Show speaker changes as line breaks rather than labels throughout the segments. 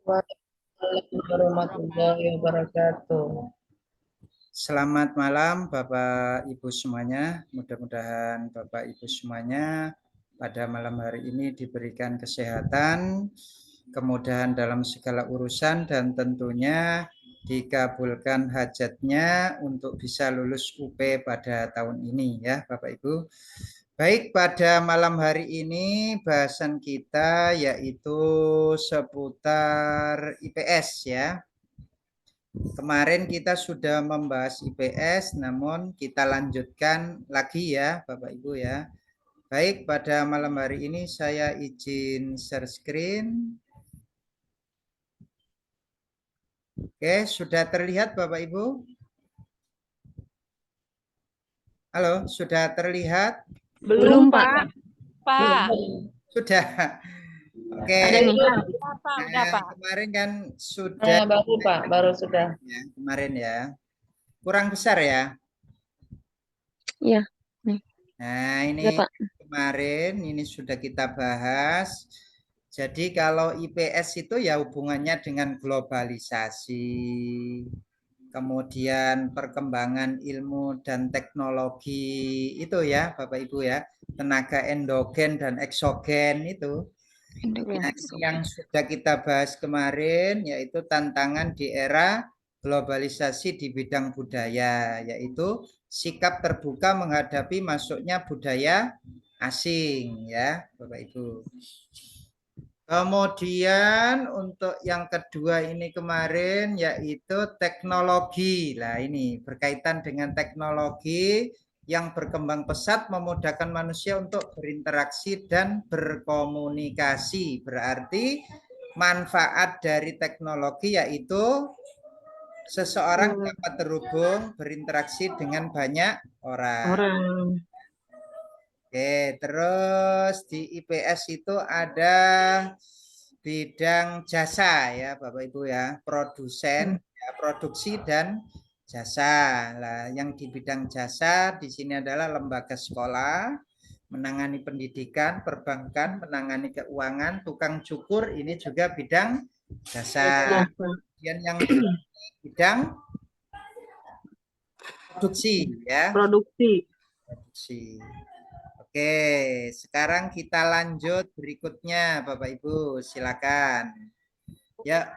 Waalaikumsalam warahmatullahi wabarakatuh.
Selamat malam Bapak Ibu semuanya. Mudah-mudahan Bapak Ibu semuanya pada malam hari ini diberikan kesehatan, kemudahan dalam segala urusan, dan tentunya dikabulkan hajatnya untuk bisa lulus UP pada tahun ini ya Bapak Ibu. Baik, pada malam hari ini bahasan kita yaitu seputar IPS ya. Kemarin kita sudah membahas IPS, namun kita lanjutkan lagi ya Bapak Ibu ya. Baik, pada malam hari ini saya izin share screen. Oke, sudah terlihat Bapak Ibu? Halo, sudah terlihat?
Belum, Pak. Pak.
Sudah. Oke.
Ada nih.
Kemarin kan sudah.
Baru Pak, baru sudah.
Ya, kemarin ya. Kurang besar ya?
Iya.
Nah, ini
Ya, Pak.
kemarin ini sudah kita bahas. Jadi kalau IPS itu ya hubungannya dengan globalisasi, kemudian perkembangan ilmu dan teknologi itu ya Bapak Ibu ya, tenaga endogen dan eksogen itu. Nah, yang sudah kita bahas kemarin yaitu tantangan di era globalisasi di bidang budaya, yaitu sikap terbuka menghadapi masuknya budaya asing ya Bapak Ibu. Kemudian untuk yang kedua ini kemarin yaitu teknologi. Nah, ini berkaitan dengan teknologi yang berkembang pesat memudahkan manusia untuk berinteraksi dan berkomunikasi. Berarti manfaat dari teknologi yaitu seseorang dapat terhubung berinteraksi dengan banyak orang. Oke, terus di IPS itu ada bidang jasa ya Bapak Ibu ya, produsen, ya, produksi dan jasa. Nah, yang di bidang jasa di sini adalah lembaga sekolah, menangani pendidikan, perbankan, menangani keuangan, tukang cukur, ini juga bidang jasa. Kemudian yang bidang produksi ya. Produksi. Oke, sekarang kita lanjut berikutnya Bapak Ibu, silakan. Ya,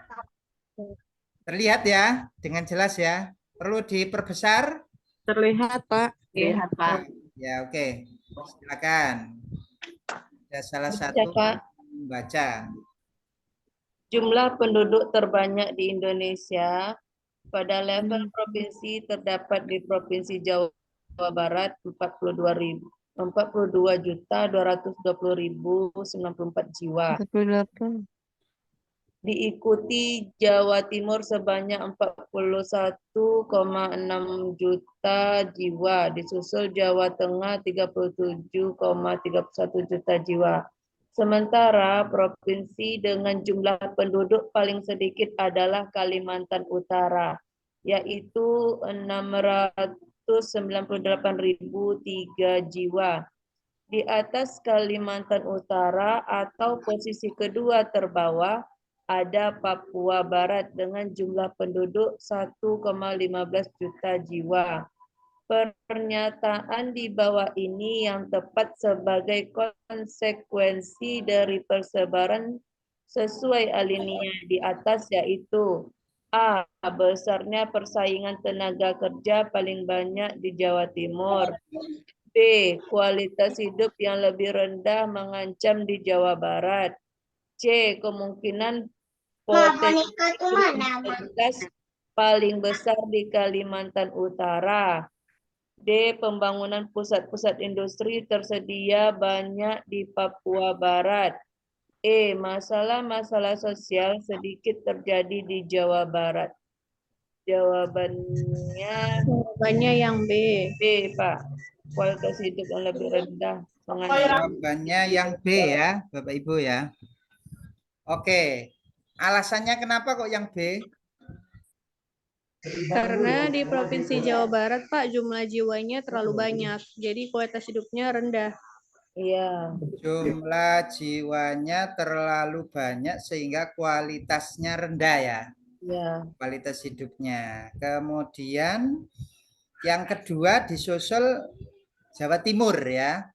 terlihat ya dengan jelas ya. Perlu diperbesar?
Terlihat Pak.
Terlihat Pak.
Ya, oke. Silakan. Ada salah satu membaca.
Jumlah penduduk terbanyak di Indonesia pada level provinsi terdapat di Provinsi Jawa Barat 42.220.094 jiwa.
48.
Diikuti Jawa Timur sebanyak 41,6 juta jiwa, disusul Jawa Tengah 37,31 juta jiwa. Sementara provinsi dengan jumlah penduduk paling sedikit adalah Kalimantan Utara, yaitu 698.003 jiwa. Di atas Kalimantan Utara atau posisi kedua terbawah ada Papua Barat dengan jumlah penduduk 1,15 juta jiwa. Pernyataan di bawah ini yang tepat sebagai konsekuensi dari persebaran sesuai alinea di atas, yaitu A. Besarnya persaingan tenaga kerja paling banyak di Jawa Timur. B. Kualitas hidup yang lebih rendah mengancam di Jawa Barat. C. Kemungkinan potensi paling besar di Kalimantan Utara. D. Pembangunan pusat-pusat industri tersedia banyak di Papua Barat. E. Masalah-masalah sosial sedikit terjadi di Jawa Barat. Jawabannya yang B. B, Pak. Kualitas hidup yang lebih rendah.
Jawabannya yang B ya, Bapak Ibu ya. Oke. Alasannya kenapa kok yang B?
Karena di Provinsi Jawa Barat, Pak, jumlah jiwanya terlalu banyak. Jadi kualitas hidupnya rendah.
Iya.
Jumlah jiwanya terlalu banyak sehingga kualitasnya rendah ya.
Iya.
Kualitas hidupnya. Kemudian yang kedua disusul Jawa Timur ya.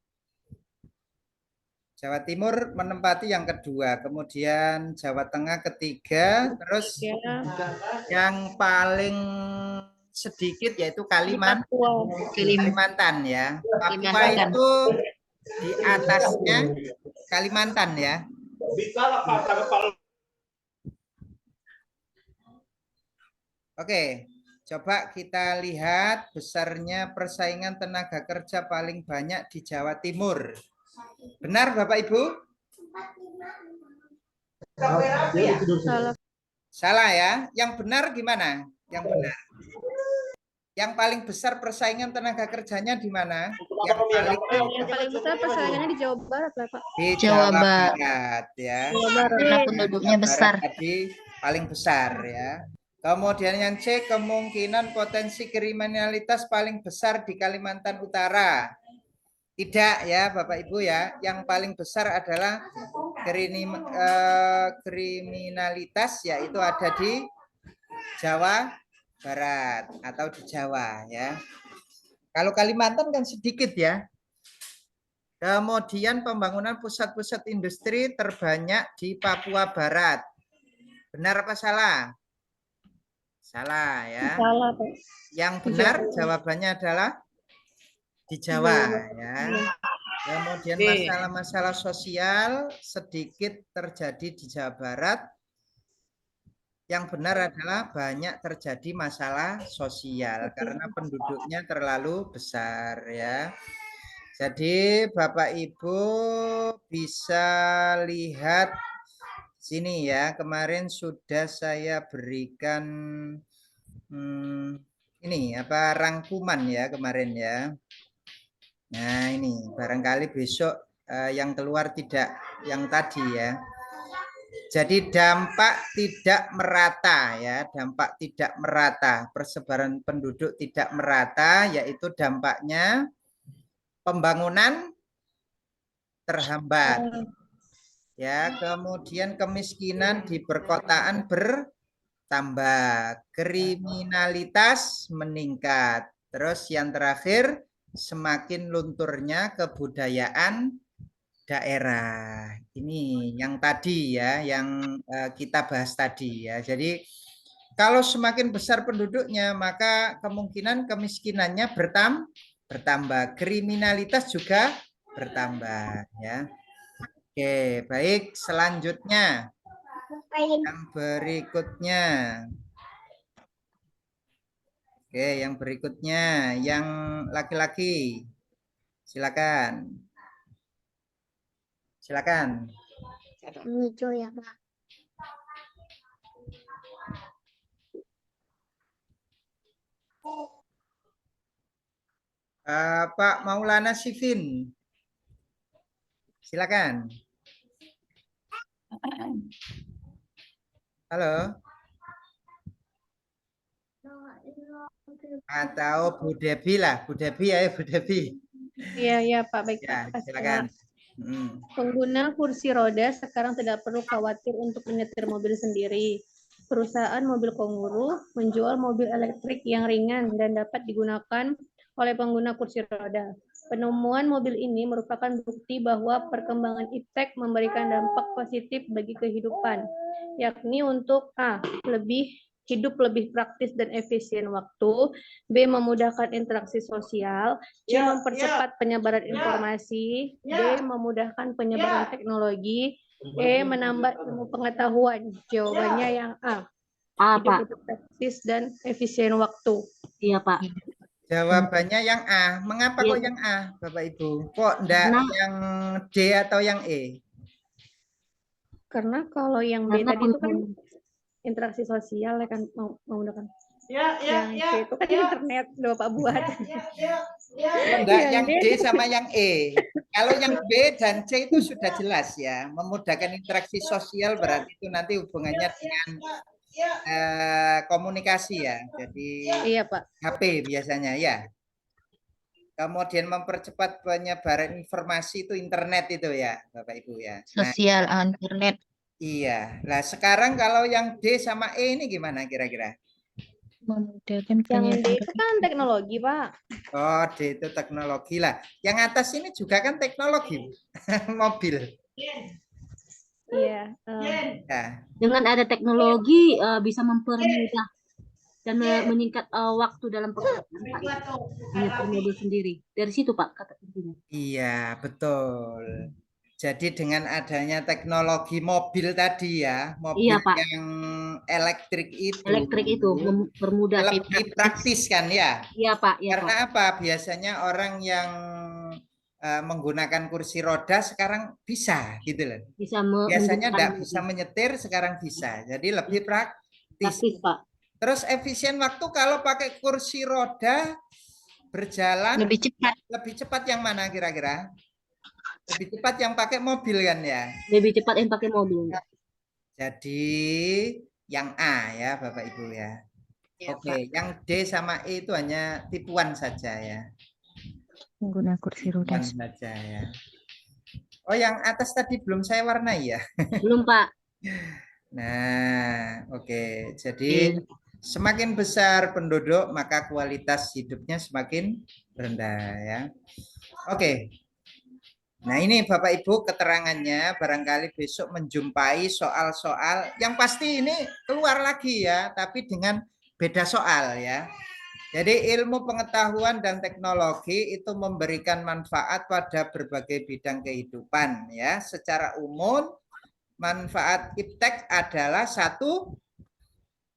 Jawa Timur menempati yang kedua, kemudian Jawa Tengah ketiga, terus
Ya.
yang paling sedikit yaitu
Di Papua.
Kalimantan ya. Papua itu di atasnya Kalimantan ya. Oke, coba kita lihat besarnya persaingan tenaga kerja paling banyak di Jawa Timur. Benar Bapak Ibu?
Salah.
Salah ya. Yang benar gimana? Yang benar. Yang paling besar persaingan tenaga kerjanya di mana? Yang
Paling besar persaingannya di Jawa Barat lah, Pak.
di
Jawa
Jawa
Barat.
Barat ya.
Jawa Barat.
Karena penduduknya
Jawa
besar.
Barat tadi paling besar ya. Kemudian yang C, kemungkinan potensi kriminalitas paling besar di Kalimantan Utara. Tidak ya Bapak Ibu ya. Yang paling besar adalah kriminalitas yaitu ada di Jawa Barat atau di Jawa ya. Kalau Kalimantan kan sedikit ya. Kemudian pembangunan pusat-pusat industri terbanyak di Papua Barat. Benar apa salah? Salah ya.
Salah, Pak.
Yang benar jawabannya adalah di Jawa ya. Kemudian masalah-masalah sosial sedikit terjadi di Jawa Barat. Yang benar adalah banyak terjadi masalah sosial karena penduduknya terlalu besar ya. Jadi Bapak Ibu bisa lihat sini ya, kemarin sudah saya berikan ini apa rangkuman ya kemarin ya. Nah ini barangkali besok yang keluar tidak yang tadi ya. Jadi dampak tidak merata ya, dampak tidak merata, persebaran penduduk tidak merata, yaitu dampaknya pembangunan terhambat. Ya, kemudian kemiskinan di perkotaan bertambah, kriminalitas meningkat. Terus yang terakhir, semakin lunturnya kebudayaan daerah. Ini yang tadi ya, yang kita bahas tadi ya. Jadi kalau semakin besar penduduknya, maka kemungkinan kemiskinannya bertambah, kriminalitas juga bertambah ya. Oke, baik. Selanjutnya yang berikutnya. Oke, yang berikutnya yang laki-laki. Silakan. Silakan.
Hijau ya, Pak.
Pak Maulana Sifin. Silakan. Halo. Atau Bu Debi lah, Bu Debi ya, Bu Debi.
Iya, Pak. Baik,
Ya,
Pak.
silakan.
Pengguna kursi roda sekarang tidak perlu khawatir untuk menyetir mobil sendiri. Perusahaan mobil Konguru menjual mobil elektrik yang ringan dan dapat digunakan oleh pengguna kursi roda. Penemuan mobil ini merupakan bukti bahwa perkembangan iptek memberikan dampak positif bagi kehidupan, yakni untuk A. Hidup lebih praktis dan efisien waktu, B. Memudahkan interaksi sosial, C. Mempercepat penyebaran informasi, D. Memudahkan penyebaran teknologi, E. Menambah ilmu pengetahuan. Jawabannya yang A. Hidup lebih praktis dan efisien waktu.
Iya, Pak.
Jawabannya yang A. Mengapa kok yang A, Bapak Ibu? Kok enggak yang D atau yang E?
Karena kalau yang B tadi itu kan interaksi sosial ya kan menggunakan. Yang C itu kan internet udah Bapak buat.
Enggak, yang D sama yang E. Kalau yang B dan C itu sudah jelas ya, memudahkan interaksi sosial berarti itu nanti hubungannya dengan komunikasi ya. Jadi
iya, Pak.
HP biasanya ya. kemudian mempercepat penyebaran informasi itu internet itu ya, Bapak Ibu ya. Nah,
Sosial internet.
iya. Nah, sekarang kalau yang D sama E ini gimana kira-kira?
Memudahkan
Yang D
penyebaran.
itu kan teknologi, Pak.
Oh, D itu teknologi lah. Yang atas ini juga kan teknologi, mobil.
Iya.
Ya.
Dengan ada teknologi bisa mempermudah dan meningkat waktu dalam pekerjaan Pak. Menyetir mobil sendiri. Dari situ Pak kata intinya.
Iya, betul. Jadi dengan adanya teknologi mobil tadi ya, mobil
Iya, Pak.
yang elektrik
itu mempermudah.
lebih praktis kan ya?
Iya Pak. Iya,
Karena
Pak.
apa? Biasanya orang yang menggunakan kursi roda sekarang bisa gitu loh.
Bisa
Biasanya
menunjukkan
tidak bisa menyetir, sekarang bisa. Jadi lebih praktis.
praktis Pak.
Terus efisien waktu kalau pakai kursi roda berjalan
Lebih cepat.
lebih cepat yang mana kira-kira? Lebih cepat yang pakai mobil kan ya?
Lebih cepat yang pakai mobil.
Jadi yang A ya Bapak Ibu ya. Oke, yang D sama E itu hanya tipuan saja ya.
Pengguna kursi roda.
Tipuan saja ya. Oh, yang atas tadi belum saya warnai ya.
Belum Pak.
Nah, oke. Jadi semakin besar penduduk maka kualitas hidupnya semakin rendah ya. Oke. Nah, ini Bapak Ibu keterangannya, barangkali besok menjumpai soal-soal yang pasti ini keluar lagi ya, tapi dengan beda soal ya. Jadi ilmu pengetahuan dan teknologi itu memberikan manfaat pada berbagai bidang kehidupan ya. Secara umum manfaat iptek adalah satu,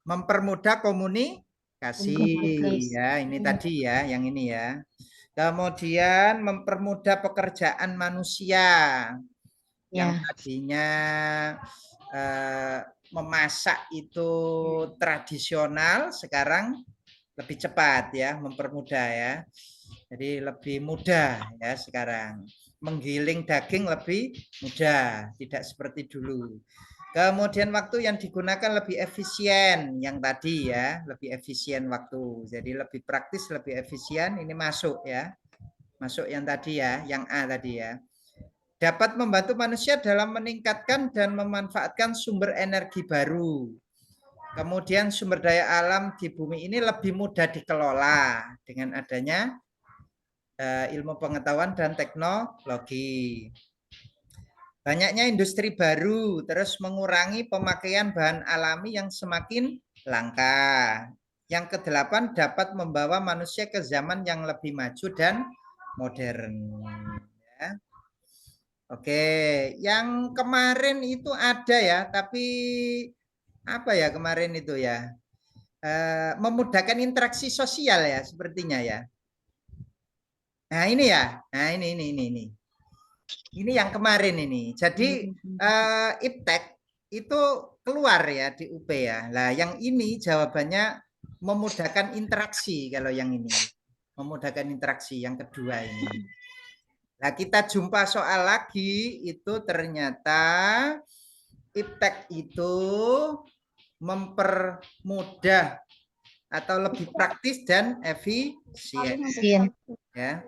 mempermudah komunikasi ya, ini tadi ya, yang ini ya. Kemudian mempermudah pekerjaan manusia yang tadinya memasak itu tradisional, sekarang lebih cepat ya, mempermudah ya. Jadi lebih mudah ya sekarang. Menggiling daging lebih mudah, tidak seperti dulu. Kemudian waktu yang digunakan lebih efisien, yang tadi ya, lebih efisien waktu. Jadi lebih praktis, lebih efisien, ini masuk ya. Masuk yang tadi ya, yang A tadi ya. Dapat membantu manusia dalam meningkatkan dan memanfaatkan sumber energi baru. Kemudian sumber daya alam di bumi ini lebih mudah dikelola dengan adanya ilmu pengetahuan dan teknologi. Banyaknya industri baru, terus mengurangi pemakaian bahan alami yang semakin langka. Yang kedelapan, dapat membawa manusia ke zaman yang lebih maju dan modern. Ya. Oke, yang kemarin itu ada ya, tapi apa ya kemarin itu ya? Memudahkan interaksi sosial ya, sepertinya ya. Nah ini ya, nah ini. Ini yang kemarin ini. Jadi iptek itu keluar ya di UP ya. Nah, yang ini jawabannya memudahkan interaksi kalau yang ini. Memudahkan interaksi yang kedua ini. Nah, kita jumpa soal lagi itu ternyata iptek itu mempermudah atau lebih praktis dan efisien. Ya.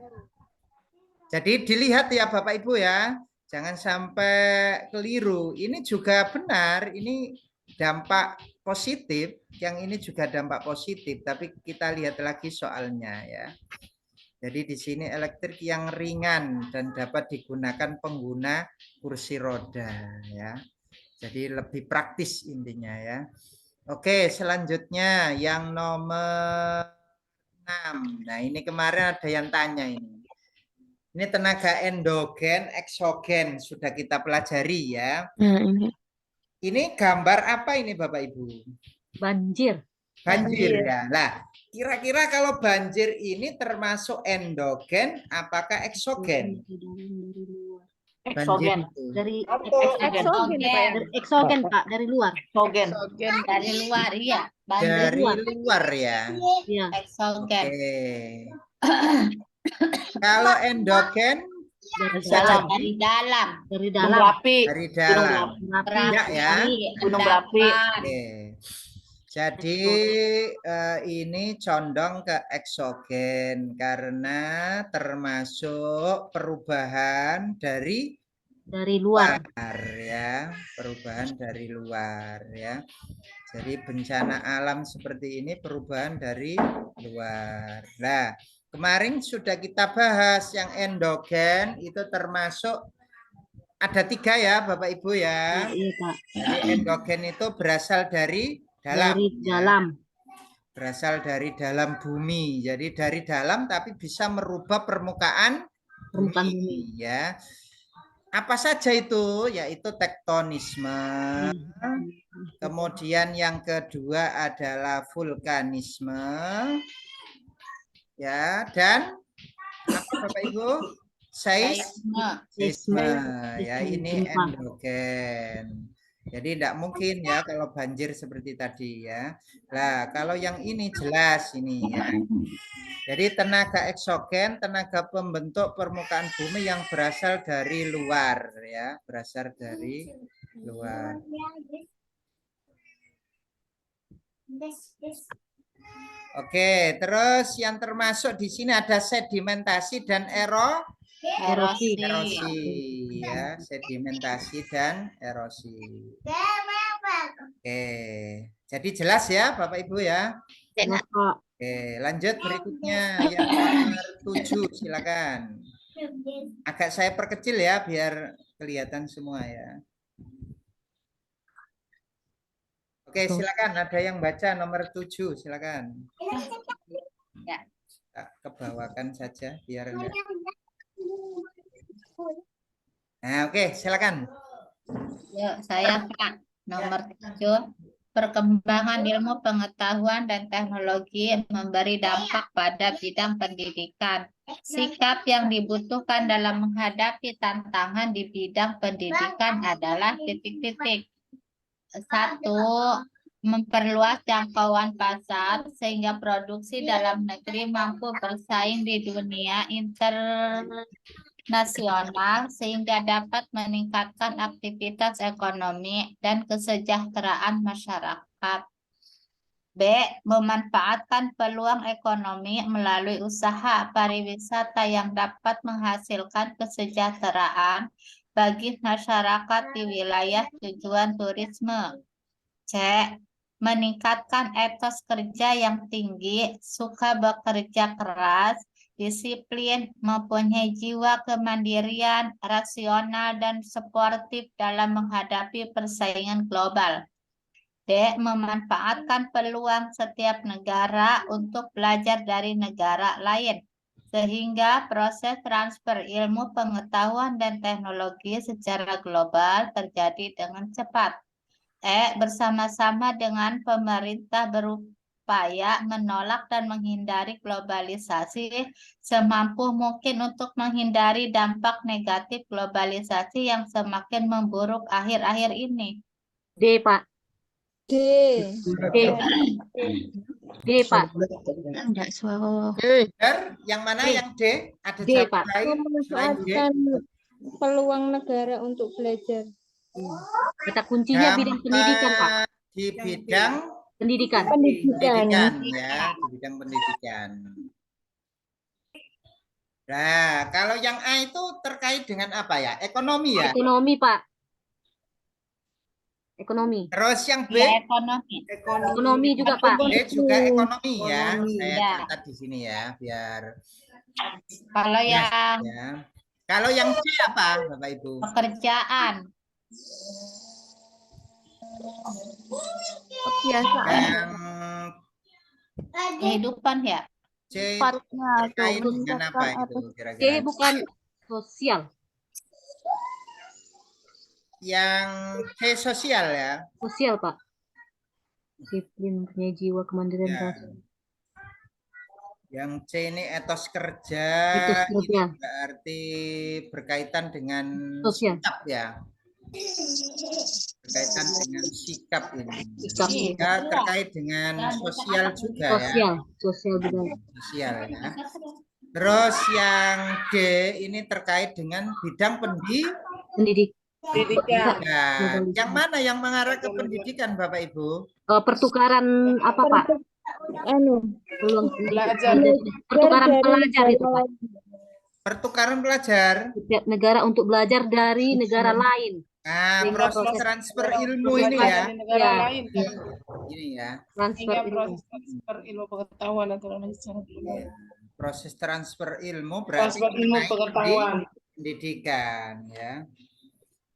Jadi dilihat ya Bapak Ibu ya, jangan sampai keliru. Ini juga benar, ini dampak positif, yang ini juga dampak positif, tapi kita lihat lagi soalnya ya. Jadi di sini elektrik yang ringan dan dapat digunakan pengguna kursi roda ya. Jadi lebih praktis intinya ya. Oke, selanjutnya yang nomor 6. Nah, ini kemarin ada yang tanya ini. Ini tenaga endogen, eksogen sudah kita pelajari ya.
Nah, ini.
Ini gambar apa ini Bapak Ibu?
Banjir.
Banjir ya. Nah, kira-kira kalau banjir ini termasuk endogen apakah eksogen?
Eksogen.
Dari
Eksogen Pak, dari luar.
Eksogen.
Dari luar, iya.
dari luar ya.
Iya.
Eksogen.
Oke. Kalau endogen
Dari dalam.
Dari
Gunung
dalam.
Berapi.
dari dalam.
Berapi.
Ya ya.
Gunung Berapi.
Oke. Jadi ini condong ke eksogen karena termasuk perubahan dari
luar.
ya, perubahan dari luar ya. Jadi bencana alam seperti ini perubahan dari luar. Nah, kemarin sudah kita bahas yang endogen itu termasuk ada 3 ya Bapak Ibu ya.
Iya, Pak.
Jadi endogen itu berasal dari dalam.
Dari dalam.
Berasal dari dalam bumi. Jadi dari dalam tapi bisa merubah permukaan bumi ya. Apa saja itu? Yaitu tektonisme. Kemudian yang kedua adalah vulkanisme. Ya, dan apa Bapak Ibu? Seisme. Ya, ini endogen. Jadi tidak mungkin ya kalau banjir seperti tadi ya. Nah, kalau yang ini jelas ini ya. Jadi tenaga eksogen, tenaga pembentuk permukaan bumi yang berasal dari luar ya, berasal dari luar. Oke, terus yang termasuk di sini ada sedimentasi dan erosi ya, sedimentasi dan erosi. Oke, jadi jelas ya Bapak Ibu ya. Oke, lanjut berikutnya yang nomor 7, silakan. Agak saya perkecil ya biar kelihatan semua ya. Oke, silakan ada yang baca nomor 7, silakan.
Ya.
Kebawakan saja biar enggak. Nah, oke, silakan.
Yuk, saya Kak. Nomor 7. Perkembangan ilmu pengetahuan dan teknologi memberi dampak pada bidang pendidikan. Sikap yang dibutuhkan dalam menghadapi tantangan di bidang pendidikan adalah titik-titik. 1. Memperluas jangkauan pasar sehingga produksi dalam negeri mampu bersaing di dunia internasional sehingga dapat meningkatkan aktivitas ekonomi dan kesejahteraan masyarakat. B. Memanfaatkan peluang ekonomi melalui usaha pariwisata yang dapat menghasilkan kesejahteraan bagi masyarakat di wilayah tujuan turisme. C. Meningkatkan etos kerja yang tinggi, suka bekerja keras, disiplin, mempunyai jiwa kemandirian, rasional, dan sportif dalam menghadapi persaingan global. D. Memanfaatkan peluang setiap negara untuk belajar dari negara lain, sehingga proses transfer ilmu pengetahuan dan teknologi secara global terjadi dengan cepat. E. Bersama-sama dengan pemerintah berupaya menolak dan menghindari globalisasi semampu mungkin untuk menghindari dampak negatif globalisasi yang semakin memburuk akhir-akhir ini.
D, Pak.
D.
D, Pak.
Enggak suara.
Yang mana
D.
yang D? Ada
D,
jawaban
Pak.
lain? Selain D?
Memanfaatkan peluang negara untuk belajar.
Kata kuncinya bidang pendidikan, Pak.
Di bidang
Pendidikan.
pendidikan ya, di bidang pendidikan. Nah, kalau yang A itu terkait dengan apa ya? Ekonomi ya?
Ekonomi, Pak. Ekonomi.
Terus yang B?
Ya, ekonomi.
Ekonomi juga, Pak.
B juga ekonomi ya. Saya
Ya.
catat di sini ya, biar
Kalau yang
ya. Kalau yang C apa, Bapak Ibu?
pekerjaan,
Yang
kehidupan ya.
C itu terkait dengan apa itu
C
kira-kira?
bukan sosial.
Yang C sosial ya.
Sosial, Pak. Disiplin, punya jiwa kemandirian.
Ya. Yang C ini etos kerja,
Etos kerja.
ini berarti berkaitan dengan
Sosial.
sikap ya. Berkaitan dengan sikap ini.
Sikap.
Juga terkait dengan sosial juga ya.
Sosial. Sosial budaya.
Sosial ya. Terus yang D ini terkait dengan bidang
Pendidik.
Pendidikan.
Nah, yang mana yang mengarah ke pendidikan, Bapak Ibu?
Pertukaran apa Pak? Peluang pertukaran pelajar itu Pak.
Pertukaran pelajar.
Setiap negara untuk belajar dari negara lain.
Nah,
Sehingga
proses transfer ilmu ini ya.
Ya,
Ini ya.
transfer ilmu.
transfer ilmu pengetahuan antara secara
Iya. Proses transfer ilmu berarti
transfer ilmu
mengenai
pengetahuan.
pendidikan ya.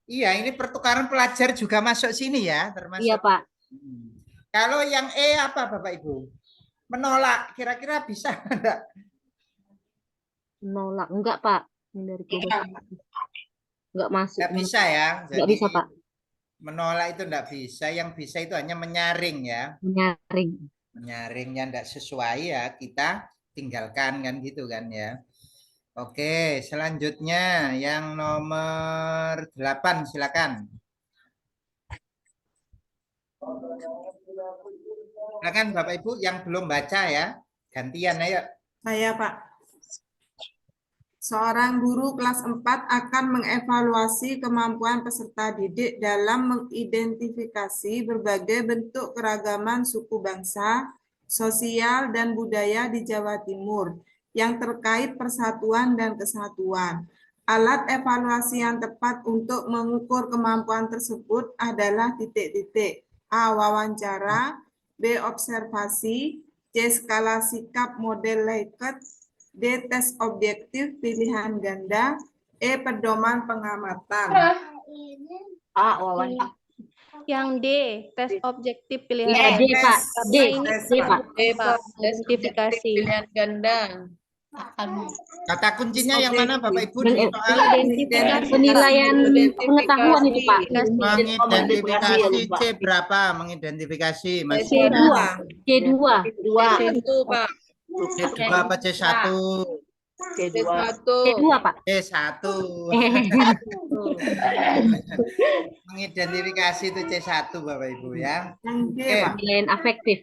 Iya, ini pertukaran pelajar juga masuk sini ya, termasuk.
Iya Pak.
Kalau yang apa Bapak Ibu? Menolak, kira-kira bisa enggak?
Menolak enggak Pak? Ini dari enggak masuk.
Enggak bisa ya.
Enggak bisa Pak.
Menolak itu enggak bisa, yang bisa itu hanya menyaring ya.
Menyaring.
Menyaringnya enggak sesuai ya, kita tinggalkan kan gitu kan ya. Oke, selanjutnya yang nomor 8 silakan. Silakan Bapak Ibu yang belum baca ya. Gantian ayo.
Saya Pak. Seorang guru kelas 4 akan mengevaluasi kemampuan peserta didik dalam mengidentifikasi berbagai bentuk keragaman suku bangsa, sosial, dan budaya di Jawa Timur yang terkait persatuan dan kesatuan. Alat evaluasi yang tepat untuk mengukur kemampuan tersebut adalah titik-titik. A. Wawancara, B. Observasi, C. Skala sikap model Likert, D. Tes objektif pilihan ganda, E. Pedoman pengamatan.
A. Wawancara.
Yang D, tes objektif
Ya,
pilihan.
D Pak. D.
Karena
D Pak.
Pak,
Identifikasi.
pilihan ganda.
Kata kuncinya yang mana Bapak Ibu di soal?
Identifikasi.
Penilaian pengetahuan itu Pak.
Mengidentifikasi C berapa? Mengidentifikasi masih
C2.
C2.
C1, Pak.
C2 apa C1?
C1.
C2 Pak.
C1. Mengidentifikasi itu C1 Bapak Ibu ya.
Yang D,
Oke.
Pak.
Penilaian afektif.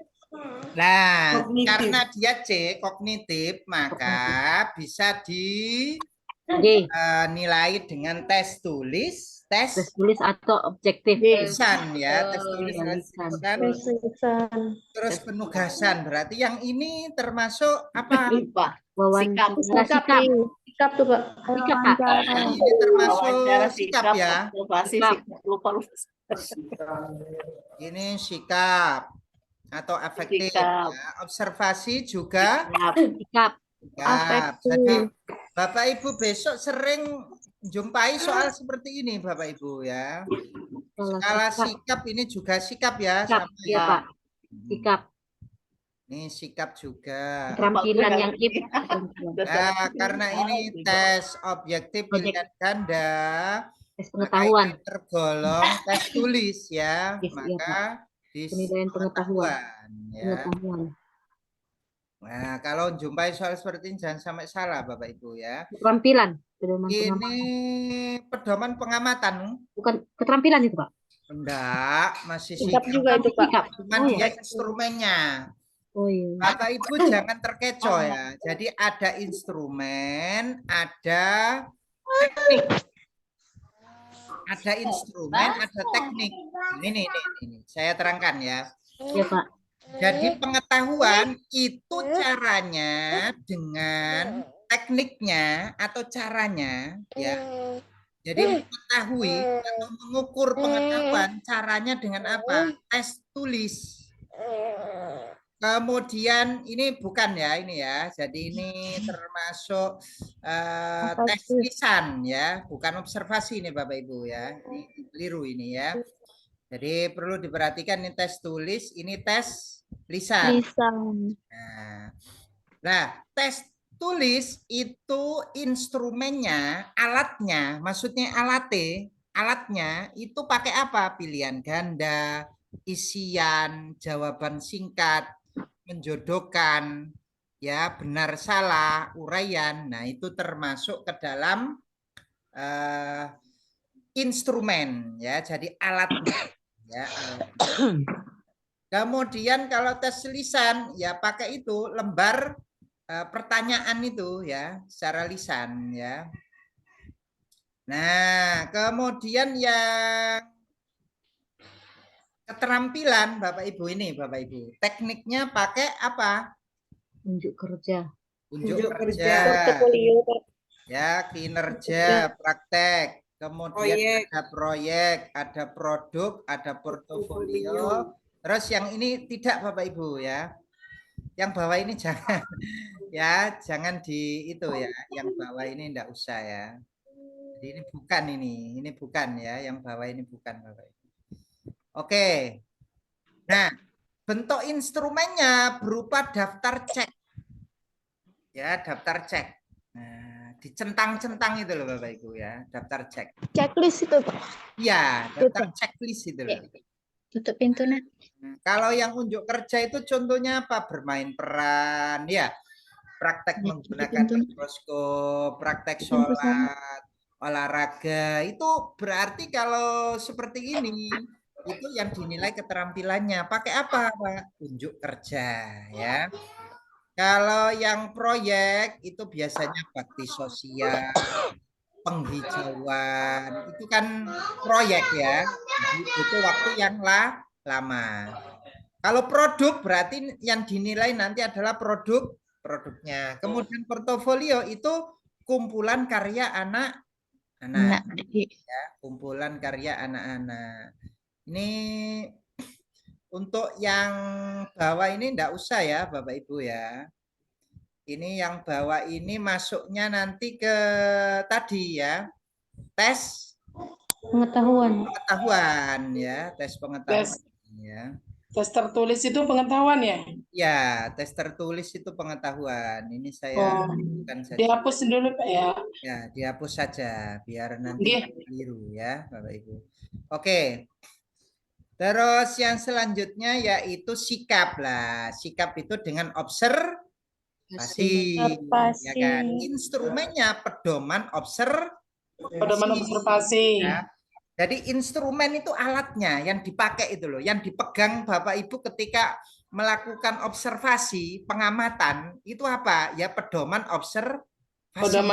Nah,
Kognitif.
karena dia C kognitif, maka bisa
D.
dinilai dengan tes tulis, tes
Tes tulis atau objektif.
lisan ya, tes tulis dan
Lisan.
lisan. Terus penugasan, berarti yang ini termasuk apa?
Wawancara sikap.
Sikap tuh Pak.
Sikap Pak.
Yang ini termasuk sikap ya.
Sikap.
Ini sikap atau afektif. Ya. Observasi juga
Sikap.
sikap. Jadi Bapak Ibu besok sering jumpai soal seperti ini Bapak Ibu ya. Skala sikap ini juga sikap ya.
Sikap.
Sama
Ya Pak. Sikap.
Ini sikap juga.
Keterampilan yang IP.
Nah, karena ini tes objektif pilihan ganda,
Tes
maka
pengetahuan.
ini tergolong tes tulis ya,
Yes, iya,
maka di
Penilaian pengetahuan.
ya.
Pengetahuan.
Nah, kalau jumpai soal seperti ini jangan sampai salah Bapak Ibu ya.
Keterampilan. Pedoman pengamatan.
Ini pedoman pengamatan.
Bukan keterampilan itu Pak.
Enggak, masih
Sikap juga itu Pak.
Sikap.
Cuman
Oh,
dia
ya.
instrumennya.
Oh iya.
Bapak Ibu jangan terkecoh ya. Jadi ada instrumen, ada teknik. Ada instrumen, ada teknik. Ini. Saya terangkan ya.
Ya Pak.
Jadi pengetahuan itu caranya dengan tekniknya atau caranya ya. Jadi mengetahui atau mengukur pengetahuan caranya dengan apa? Tes tulis. Kemudian ini bukan ya ini ya. Jadi ini termasuk tes lisan ya, bukan observasi ini Bapak Ibu ya. Ini keliru ini ya. Jadi perlu diperhatikan ini tes tulis, ini tes lisan. Nah, tes tulis itu instrumennya, alatnya, maksudnya alatnya itu pakai apa? Pilihan ganda, isian, jawaban singkat, menjodohkan, ya benar salah, uraian. Nah, itu termasuk ke dalam instrumen ya, jadi alatnya ya. Kemudian kalau tes lisan ya pakai itu lembar pertanyaan itu ya secara lisan ya. Nah, kemudian yang keterampilan Bapak Ibu ini, Bapak Ibu. Tekniknya pakai apa?
Unjuk kerja.
Unjuk kerja.
Portofolio, Pak.
Ya, kinerja, praktek. Kemudian
Proyek.
ada proyek, ada produk, ada portofolio. Terus yang ini tidak Bapak Ibu ya. Yang bawah ini jangan ya, jangan di itu ya. Yang bawah ini enggak usah ya. Jadi ini bukan ya. Yang bawah ini bukan Bapak Ibu. Oke. Nah, bentuk instrumennya berupa daftar cek. Ya, daftar cek. Nah, dicentang-centang itu loh Bapak Ibu ya, daftar cek.
Checklist itu, Pak.
Iya, daftar checklist itu loh.
Tutup pintu, Nak.
Kalau yang unjuk kerja itu contohnya apa? Bermain peran, ya. Praktek
Ya,
menggunakan
tutup pintu.
mikroskop, praktek
Pintu sana.
sholat, olahraga. Itu berarti kalau seperti ini, itu yang dinilai keterampilannya. Pakai apa, Pak? Unjuk kerja, ya. Kalau yang proyek itu biasanya bakti sosial, penghijauan, itu kan proyek ya. Jadi butuh waktu yang lama. Kalau produk berarti yang dinilai nanti adalah produknya. Kemudian portofolio itu kumpulan karya anak-anak. Ya, kumpulan karya anak-anak. Ini untuk yang bawah ini enggak usah ya Bapak Ibu ya. Ini yang bawah ini masuknya nanti ke tadi ya. Tes
Pengetahuan.
ya, tes pengetahuan ya.
Tes tertulis itu pengetahuan ya?
Ya, tes tertulis itu pengetahuan. Ini saya bukan saja.
Dihapus dulu Pak ya.
Ya, dihapus saja biar nanti biru ya, Bapak Ibu. Oke. Terus yang selanjutnya yaitu sikap lah. Sikap itu dengan observasi. Ya kan? Instrumennya pedoman
observasi.
Ya. Jadi instrumen itu alatnya yang dipakai itu loh, yang dipegang Bapak Ibu ketika melakukan observasi, pengamatan, itu apa? Ya pedoman observasi.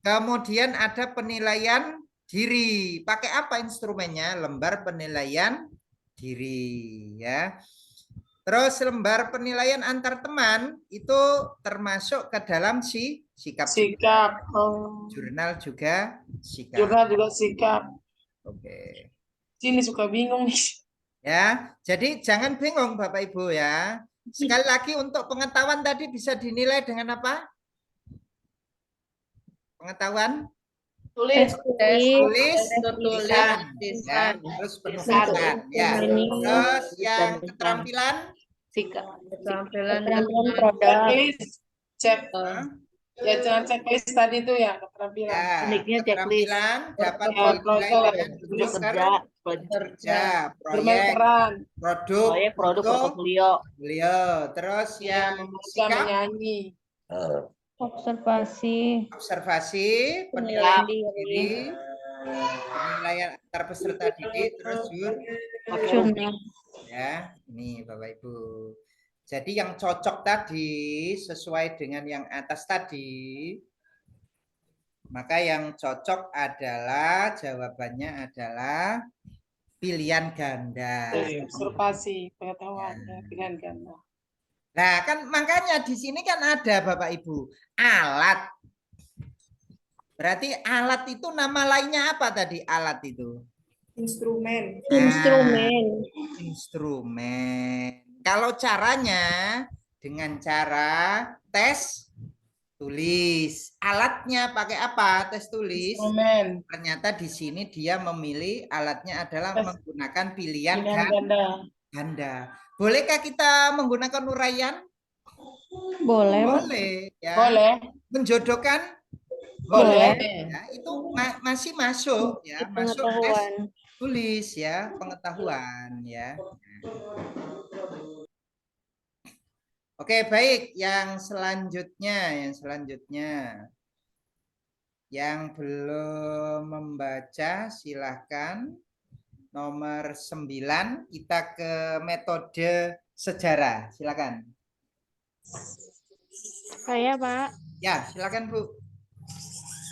Kemudian ada penilaian diri. Pakai apa instrumennya? Lembar penilaian diri ya. Terus lembar penilaian antar teman itu termasuk ke dalam sikap. Jurnal juga sikap. Oke.
Sini suka bingung nih.
Ya, jadi jangan bingung Bapak Ibu ya. Sekali lagi untuk pengetahuan tadi bisa dinilai dengan apa? Pengetahuan?
Tulis,
tulisan, ya. Terus penulisan, ya. Terus yang keterampilan?
Keterampilan
Checklist. Cek. Ya, jangan checklist tadi itu ya, keterampilan.
Ya, keterampilan dapat dinilai kerja, proyek, produk, portofolio. Terus yang sikap,
menyanyi.
Observasi.
Penilaian diri, penilaian antar peserta didik, terus jurnal. Ya, ini Bapak Ibu. Jadi yang cocok tadi sesuai dengan yang atas tadi, maka yang cocok adalah jawabannya adalah pilihan ganda.
Observasi, pengetahuan, pilihan ganda.
Nah, kan makanya di sini kan ada Bapak Ibu, alat. Berarti alat itu nama lainnya apa tadi alat itu?
Instrumen.
Instrumen. Kalau caranya dengan cara tes tulis. Alatnya pakai apa? Tes tulis.
Instrumen.
Ternyata di sini dia memilih alatnya adalah menggunakan pilihan ganda. Bolehkah kita menggunakan uraian?
Boleh.
Ya.
Boleh.
Menjodohkan?
Boleh.
Ya, itu masih masuk ya, masuk tes tulis ya, pengetahuan ya. Oke, baik. Yang selanjutnya. Yang belum membaca silahkan. Nomor 9, kita ke metode sejarah. Silakan.
Saya, Pak.
Ya, silakan Bu.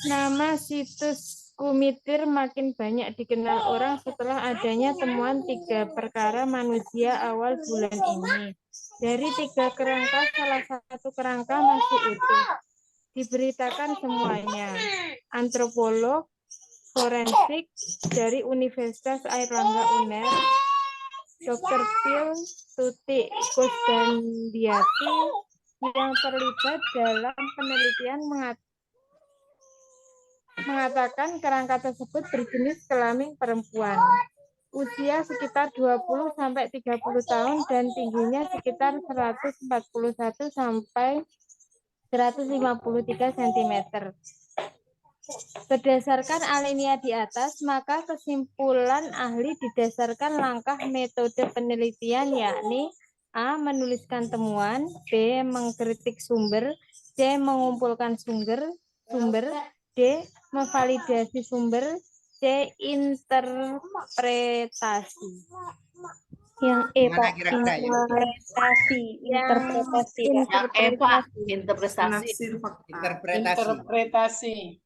Nama situs Kumitir makin banyak dikenal orang setelah adanya temuan 3 perkara manusia awal bulan ini. Dari 3 kerangka, salah satu kerangka masih utuh. Diberitakan semuanya. Antropolog forensik dari Universitas Airlangga UNER, Dr. Phil Tuti Kusdandiati yang terlibat dalam penelitian mengatakan kerangka tersebut berjenis kelamin perempuan. Usia sekitar 20 sampai 30 tahun dan tingginya sekitar 141 sampai 153 cm. Berdasarkan alinea di atas, maka kesimpulan ahli didasarkan langkah metode penelitian, yakni A. Menuliskan temuan, B. Mengkritik sumber, C. Mengumpulkan sumber, D. Memvalidasi sumber, C. Interpretasi.
Yang E,
Mana
Pak.
kira-kira ya?
Interpretasi. Interpretasi, Kak.
Yang Eva, interpretasi.
Menafsir fakta.
Interpretasi.
Interpretasi.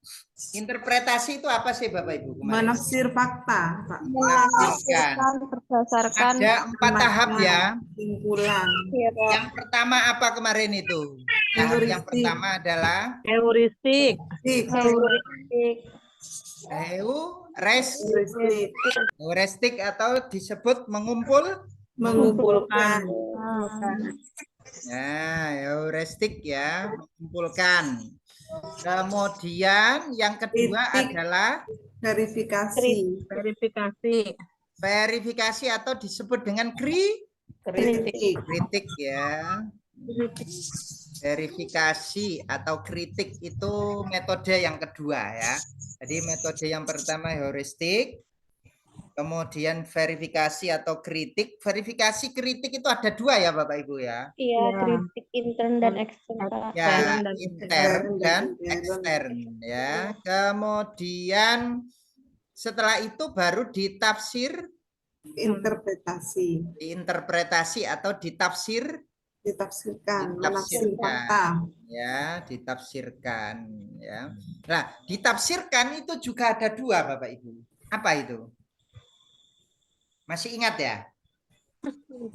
Interpretasi itu apa sih Bapak Ibu kemarin?
Menafsir fakta, Pak.
Menafsirkan.
Berdasarkan
Ada 4 tahap ya.
Kesimpulan.
Iya, Pak.
Yang pertama apa kemarin itu? Tahap yang
Heuristik.
pertama adalah
Heuristik.
Heuristik.
heuristik atau disebut
Mengumpulkan.
Nah, heuristik ya, mengumpulkan. Kemudian yang kedua
Kritik.
adalah
Verifikasi.
verifikasi atau disebut dengan kritik ya. Verifikasi atau kritik itu metode yang kedua ya. Jadi metode yang pertama heuristik, kemudian verifikasi atau kritik. Verifikasi kritik itu ada 2 ya Bapak Ibu ya.
Iya, kritik intern dan ekstern, Pak.
Ya, intern dan ekstern ya. Kemudian setelah itu baru diinterpretasi atau
Ditafsirkan. Menafsir fakta.
ya, ditafsirkan ya. Nah, ditafsirkan itu juga ada 2 Bapak Ibu. Apa itu? Masih ingat ya?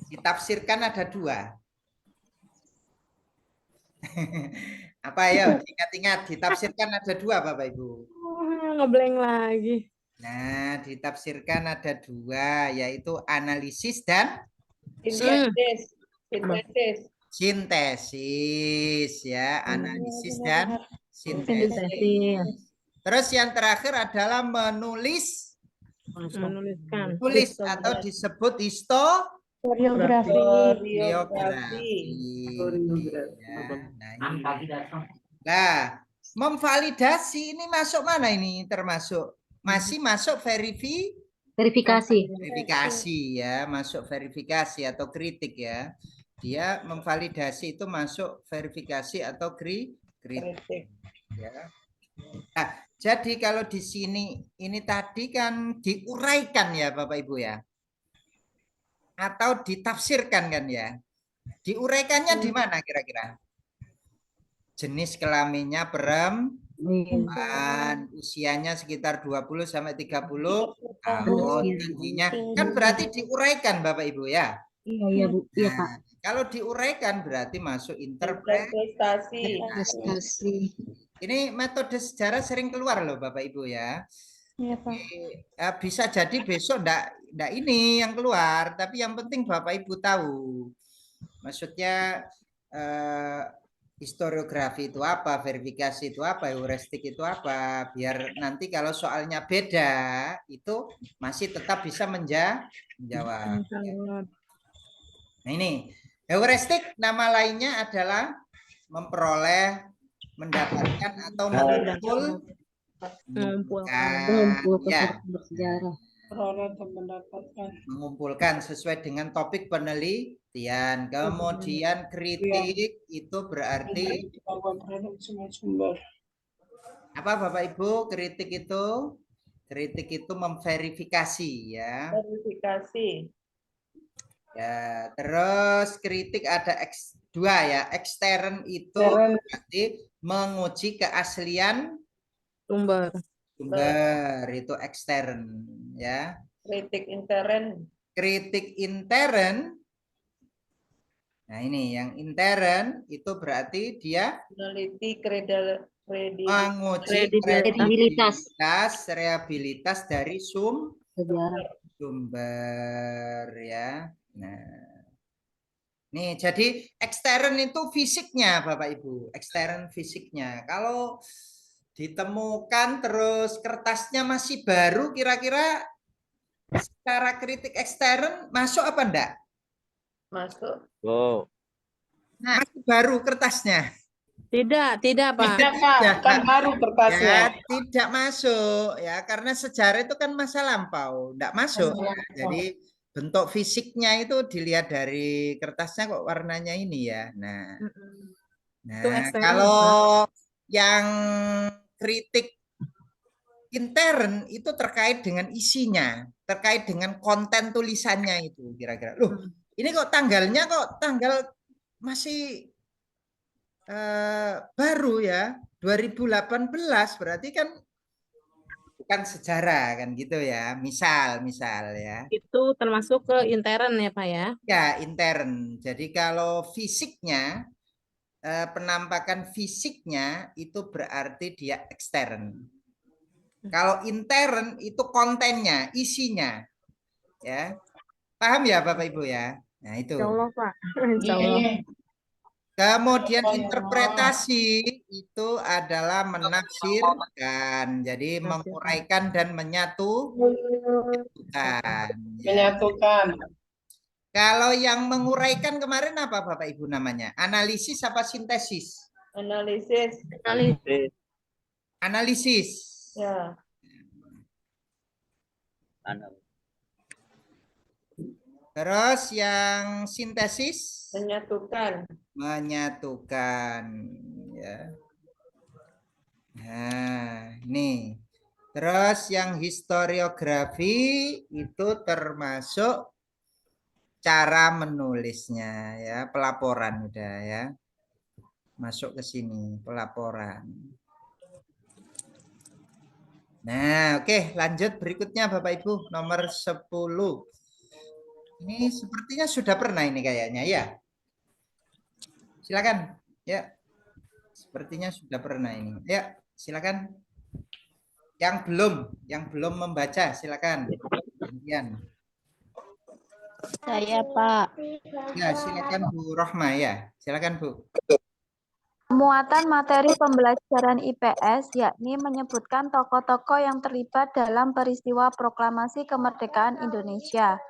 Ditafsirkan ada 2. Apa ya? Ingat-ingat, ditafsirkan ada 2 Bapak Ibu.
Ngeblank lagi.
Nah, ditafsirkan ada 2, yaitu analisis dan sintesis ya, analisis dan sintesis. Terus yang terakhir adalah
Menuliskan.
tulis atau disebut
Koreografi.
historiografi. Ya, nah, memvalidasi ini masuk mana ini termasuk? Masih masuk
Verifikasi.
verifikasi ya, masuk verifikasi atau kritik ya. Dia memvalidasi itu masuk verifikasi atau kritik ya. Nah, jadi kalau di sini ini tadi kan diuraikan ya Bapak Ibu ya. Atau ditafsirkan kan ya. Diuraikannya di mana kira-kira? Jenis kelaminnya perempuan, usianya sekitar 20 sampai 30 tahun, tingginya kan berarti diuraikan Bapak Ibu ya.
Iya, Bu. Iya, Pak.
Nah, kalau diuraikan berarti masuk
Interpretasi.
Ini metode sejarah sering keluar loh Bapak Ibu ya.
Iya, Pak.
Bisa jadi besok enggak ini yang keluar, tapi yang penting Bapak Ibu tahu. Maksudnya historiografi itu apa, verifikasi itu apa, heuristik itu apa, biar nanti kalau soalnya beda itu masih tetap bisa menjawab. Nah ini heuristik nama lainnya adalah memperoleh, mendapatkan atau mengumpulkan
bersejarah.
mengumpulkan sesuai dengan topik penelitian. Kemudian kritik itu berarti apa Bapak Ibu? Kritik itu memverifikasi ya.
Verifikasi.
Ya, terus kritik ada X2 ya. Ekstern itu berarti menguji keaslian
Sumber.
Sumber itu ekstern ya.
Kritik intern.
Kritik intern. Nah, ini yang intern itu berarti dia
Meneliti
menguji
Kredibilitas.
reliabilitas dari
Sejarah.
sumber ya. Nah, nih jadi ekstern itu fisiknya Bapak Ibu, ekstern fisiknya. Kalau ditemukan terus kertasnya masih baru, kira-kira secara kritik ekstern masuk apa enggak?
Masuk.
Masih baru kertasnya.
Tidak, Pak.
Tidak, Pak. Kan baru kertasnya.
Ya, tidak masuk ya karena sejarah itu kan masa lampau, tidak masuk. Ya. Jadi bentuk fisiknya itu dilihat dari kertasnya kok warnanya ini ya. Nah, kalau yang kritik intern itu terkait dengan isinya, terkait dengan konten tulisannya itu kira-kira. Loh, ini kok tanggalnya kok tanggal masih baru ya 2018 berarti kan bukan sejarah kan gitu ya, misal ya.
Itu termasuk ke intern ya Pak ya?
Ya intern. Jadi kalau fisiknya penampakan fisiknya itu berarti dia ekstern. Kalau intern itu kontennya, isinya, ya paham ya Bapak Ibu ya. Nah itu.
Insya Allah Pak. Insya Allah.
Kemudian interpretasi itu adalah menafsirkan, jadi menguraikan dan menyatukan.
Menyatukan.
Kalau yang menguraikan kemarin apa Bapak Ibu namanya? Analisis apa sintesis?
Analisis.
Analisis.
Ya.
Terus yang sintesis?
Menyatukan.
Menyatukan ya. Nah, ini. Terus yang historiografi itu termasuk cara menulisnya ya, pelaporan udah ya. Masuk ke sini, pelaporan. Nah, oke, lanjut berikutnya Bapak Ibu, nomor 10. Ini sepertinya sudah pernah ini kayaknya ya. Silakan. Ya. Sepertinya sudah pernah ini. Ya, silakan. Yang belum membaca, silakan. Gantian.
Saya, Pak.
Ya, silakan Bu Rohma ya. Silakan Bu.
Muatan materi pembelajaran IPS yakni menyebutkan tokoh-tokoh yang terlibat dalam peristiwa proklamasi kemerdekaan Indonesia.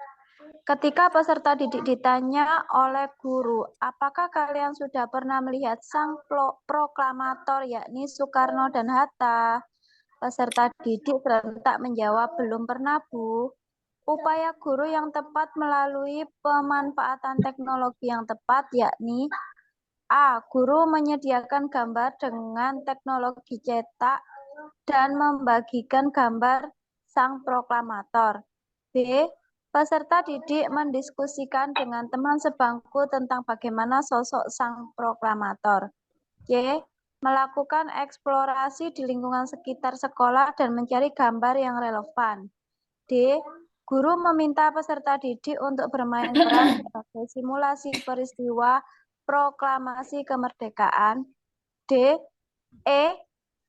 Ketika peserta didik ditanya oleh guru, apakah kalian sudah pernah melihat sang proklamator yakni Soekarno dan Hatta? Peserta didik serentak menjawab, belum pernah, Bu. Upaya guru yang tepat melalui pemanfaatan teknologi yang tepat yakni A. Guru menyediakan gambar dengan teknologi cetak dan membagikan gambar sang proklamator. B. Peserta didik mendiskusikan dengan teman sebangku tentang bagaimana sosok sang proklamator. C. Melakukan eksplorasi di lingkungan sekitar sekolah dan mencari gambar yang relevan. D. Guru meminta peserta didik untuk bermain peran sebagai simulasi peristiwa proklamasi kemerdekaan. D.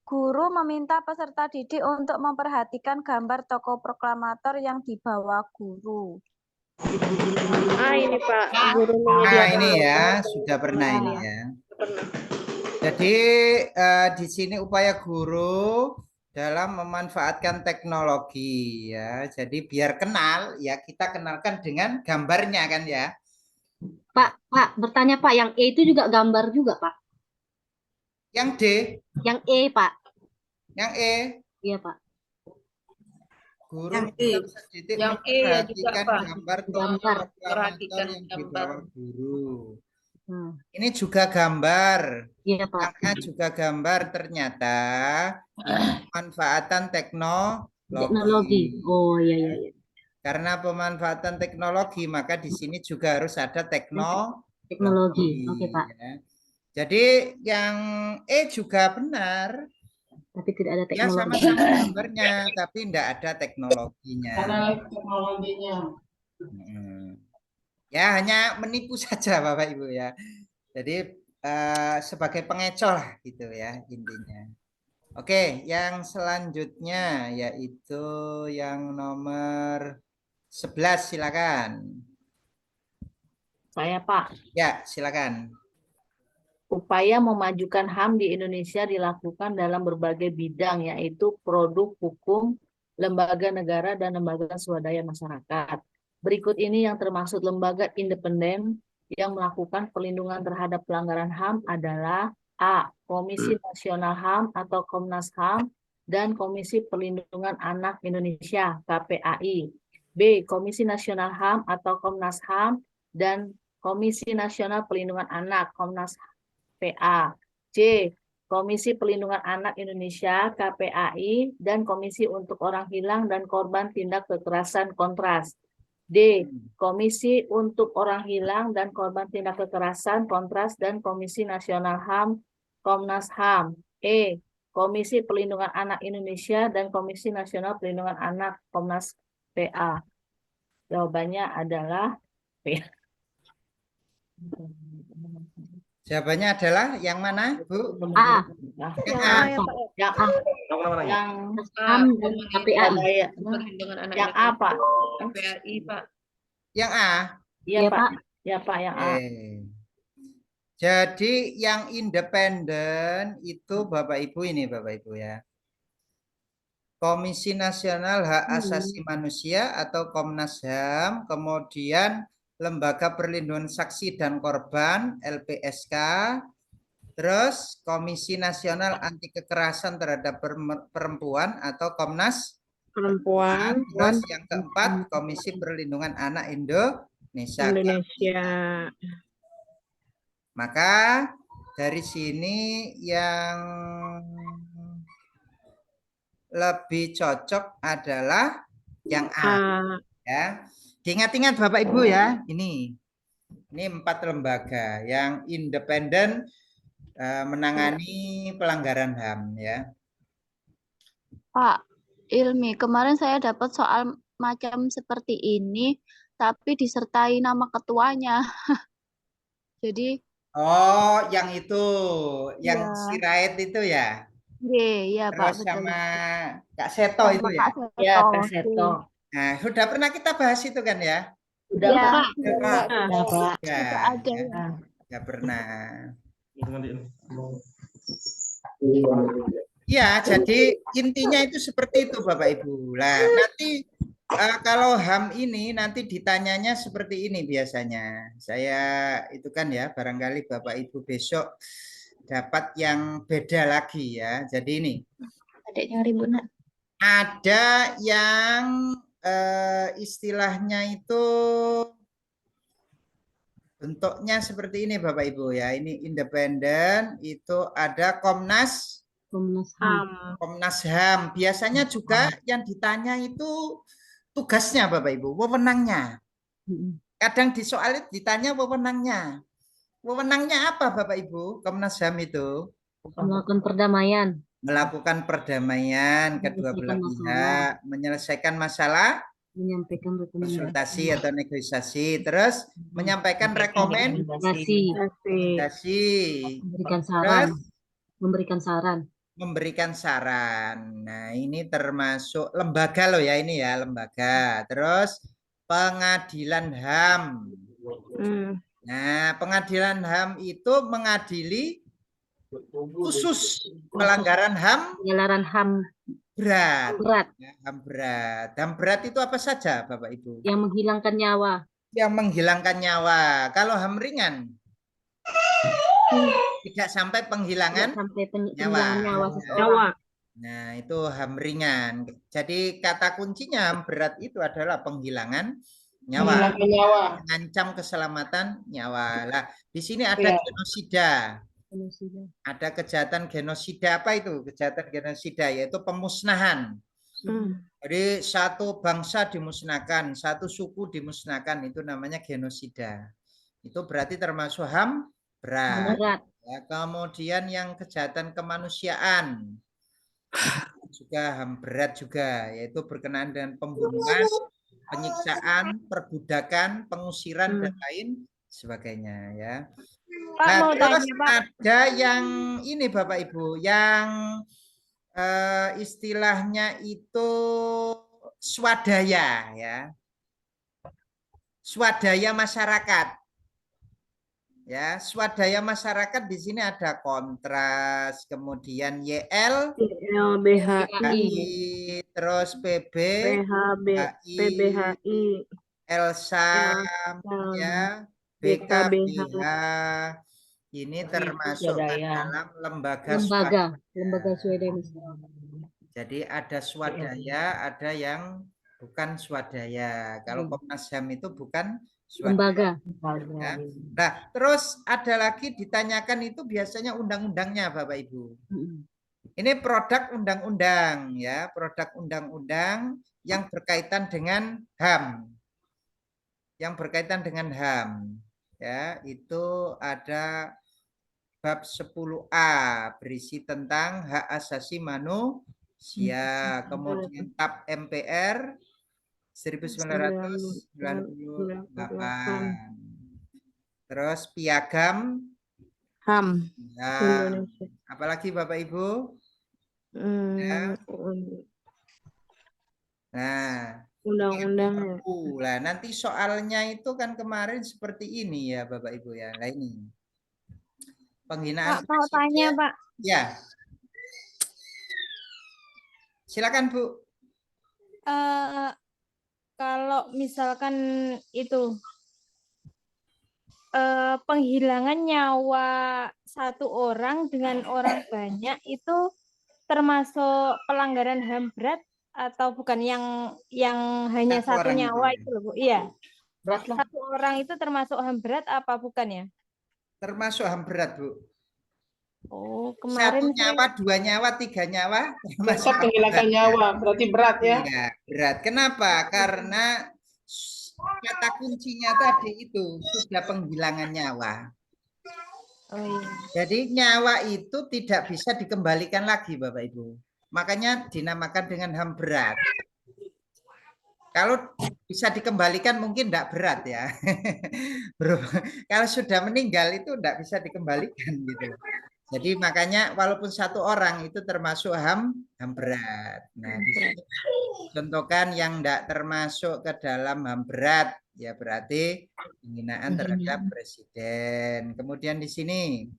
Guru meminta peserta didik untuk memperhatikan gambar tokoh proklamator yang dibawa guru.
Ini Pak, guru
Nah, ini ya, sudah pernah ini ya. Jadi di sini upaya guru dalam memanfaatkan teknologi ya. Jadi biar kenal ya, kita kenalkan dengan gambarnya kan ya.
Pak, bertanya Pak, yang E itu juga gambar juga Pak?
Yang D?
Yang E Pak.
Yang E?
Iya Pak.
Guru
Yang E.
Yang E ya juga Pak.
gambar
Perhatikan
yang
gambar.
dibawa guru. Ini juga gambar.
Iya Pak.
Yang A juga gambar, ternyata pemanfaatan teknologi.
Oh iya.
Karena pemanfaatan teknologi, maka di sini juga harus ada
teknologi. Oke Pak.
Ya. Jadi yang E juga benar.
Tapi tidak ada
Ya
teknologi.
sama-sama gambarnya, tapi tidak ada teknologinya.
Karena teknologinya.
Ya hanya menipu saja Bapak Ibu ya. Jadi sebagai pengecoh lah gitu ya intinya. Oke, yang selanjutnya yaitu yang nomor 11, silakan.
Saya, Pak.
Ya, silakan.
Upaya memajukan HAM di Indonesia dilakukan dalam berbagai bidang, yaitu produk hukum, lembaga negara, dan lembaga swadaya masyarakat. Berikut ini yang termasuk lembaga independen yang melakukan perlindungan terhadap pelanggaran HAM adalah A. Komisi Nasional HAM atau Komnas HAM dan Komisi Perlindungan Anak Indonesia (KPAI). B. Komisi Nasional HAM atau Komnas HAM dan Komisi Nasional Perlindungan Anak (Komnas PA). C. Komisi Perlindungan Anak Indonesia (KPAI) dan Komisi untuk Orang Hilang dan Korban Tindak Kekerasan (Kontras). D. Komisi untuk Orang Hilang dan Korban Tindak Kekerasan (Kontras) dan Komisi Nasional HAM (Komnas HAM). E. Komisi Perlindungan Anak Indonesia dan Komisi Nasional Perlindungan Anak (Komnas PA). Jawabannya adalah P.
Jawabannya adalah yang mana, Bu?
A.
Yang A.
Yang A. Yang
HAM dan KPAI.
Yang A, Pak.
KPAI, Pak.
Yang A.
Iya,
Iya,
Pak.
Pak.
Ya, Pak, yang A.
Jadi yang independen itu Bapak Ibu ini Bapak Ibu ya. Komisi Nasional Hak Asasi Manusia atau Komnas HAM, kemudian Lembaga Perlindungan Saksi dan Korban LPSK, terus Komisi Nasional Anti Kekerasan Terhadap Perempuan atau Komnas
Perempuan,
terus yang keempat Komisi Perlindungan Anak Indonesia. Maka dari sini yang lebih cocok adalah yang A. Ya. Diingat-ingat Bapak Ibu ya, ini 4 lembaga yang independen menangani pelanggaran HAM ya.
Pak Ilmi, kemarin saya dapat soal macam seperti ini, tapi disertai nama ketuanya. Jadi
Oh, yang itu, yang
ya.
Sirait itu ya.
Iya, Pak,
Terus
betul.
sama Kak Seto itu ya.
Ya, Kak Seto.
Nah, sudah pernah kita bahas itu kan ya?
Sudah,
Ya,
Pak.
sudah, Pak.
Ya,
Sudah ada ya.
ya pernah. Ya, jadi intinya itu seperti itu Bapak Ibu. Lah, nanti kalau HAM ini nanti ditanyanya seperti ini biasanya. Saya itu kan ya, barangkali Bapak Ibu besok dapat yang beda lagi ya. Jadi ini.
Adiknya Ribuna.
Ada yang istilahnya itu bentuknya seperti ini Bapak Ibu ya. Ini independen, itu ada Komnas HAM. Komnas HAM. Biasanya juga yang ditanya itu tugasnya Bapak Ibu, wewenangnya. Kadang di soal itu ditanya wewenangnya. Wewenangnya apa Bapak Ibu? Komnas HAM itu
Melakukan perdamaian.
Melakukan perdamaian kedua belah pihak, menyelesaikan masalah,
menyampaikan
konsultasi atau negosiasi, terus menyampaikan rekomendasi,
memberikan saran,
memberikan saran. Nah, ini termasuk lembaga loh ya, ini ya lembaga. Terus pengadilan HAM. Nah, pengadilan HAM itu mengadili khusus pelanggaran HAM, berat. Ya, HAM berat. HAM berat itu apa saja, Bapak Ibu?
Yang menghilangkan nyawa.
Yang menghilangkan nyawa. Kalau HAM ringan, tidak sampai penghilangan nyawa. Nah, itu HAM ringan. Jadi kata kuncinya HAM berat itu adalah penghilangan nyawa. Mengancam keselamatan nyawa. Lah, di sini ada genosida. Ada kejahatan genosida. Apa itu kejahatan genosida? Yaitu pemusnahan. Jadi satu bangsa dimusnahkan, satu suku dimusnahkan, itu namanya genosida. Itu berarti termasuk HAM berat. Ya, kemudian yang kejahatan kemanusiaan juga HAM berat juga, yaitu berkenaan dengan pembunuhan, penyiksaan, perbudakan, pengusiran dan lain sebagainya ya.
Pak,
Nah,
mau
terus
tanya, Pak.
ada yang ini Bapak Ibu, yang istilahnya itu swadaya ya. Swadaya masyarakat. Ya, swadaya masyarakat di sini ada kontras, kemudian YL,
LBHI,
terus PB,
PBHI,
LSAM, ya, BKBH. Ini termasuk dalam lembaga swadaya.
Lembaga swadaya masyarakat.
Jadi ada swadaya, ada yang bukan swadaya. Kalau Komnas HAM itu bukan swadaya. Ya. Nah, terus ada lagi ditanyakan itu biasanya undang-undangnya Bapak Ibu. Ini produk undang-undang ya, produk undang-undang yang berkaitan dengan HAM. Yang berkaitan dengan HAM ya, itu ada bab 10A berisi tentang hak asasi manusia, kemudian TAP MPR 1998. Terus piagam
HAM
ya.
Indonesia.
Apalagi Bapak Ibu? Ya. Nah,
Undang-undangnya.
Nah, nanti soalnya itu kan kemarin seperti ini ya Bapak Ibu ya. Nah ini. Penghinaan
Pak, mau tanya, Pak.
Ya. Silakan Bu.
Kalau misalkan itu penghilangan nyawa satu orang dengan orang banyak itu termasuk pelanggaran HAM berat atau bukan, yang hanya satu nyawa itu loh Bu? Iya. Satu orang itu termasuk HAM berat apa bukan ya?
Termasuk HAM berat Bu.
Oh, kemarin
satu nyawa, dua nyawa, tiga nyawa.
Termasuk penghilangan nyawa, berarti berat ya?
Iya, berat. Kenapa? Karena kata kuncinya tadi itu sudah penghilangan nyawa.
Oh, iya.
Jadi nyawa itu tidak bisa dikembalikan lagi Bapak Ibu. Makanya dinamakan dengan HAM berat. Kalau bisa dikembalikan mungkin tidak berat ya. Kalau sudah meninggal itu tidak bisa dikembalikan gitu. Jadi makanya walaupun satu orang itu termasuk HAM berat. Nah, di sini contohkan yang tidak termasuk ke dalam HAM berat ya berarti penghinaan terhadap presiden. Kemudian di sini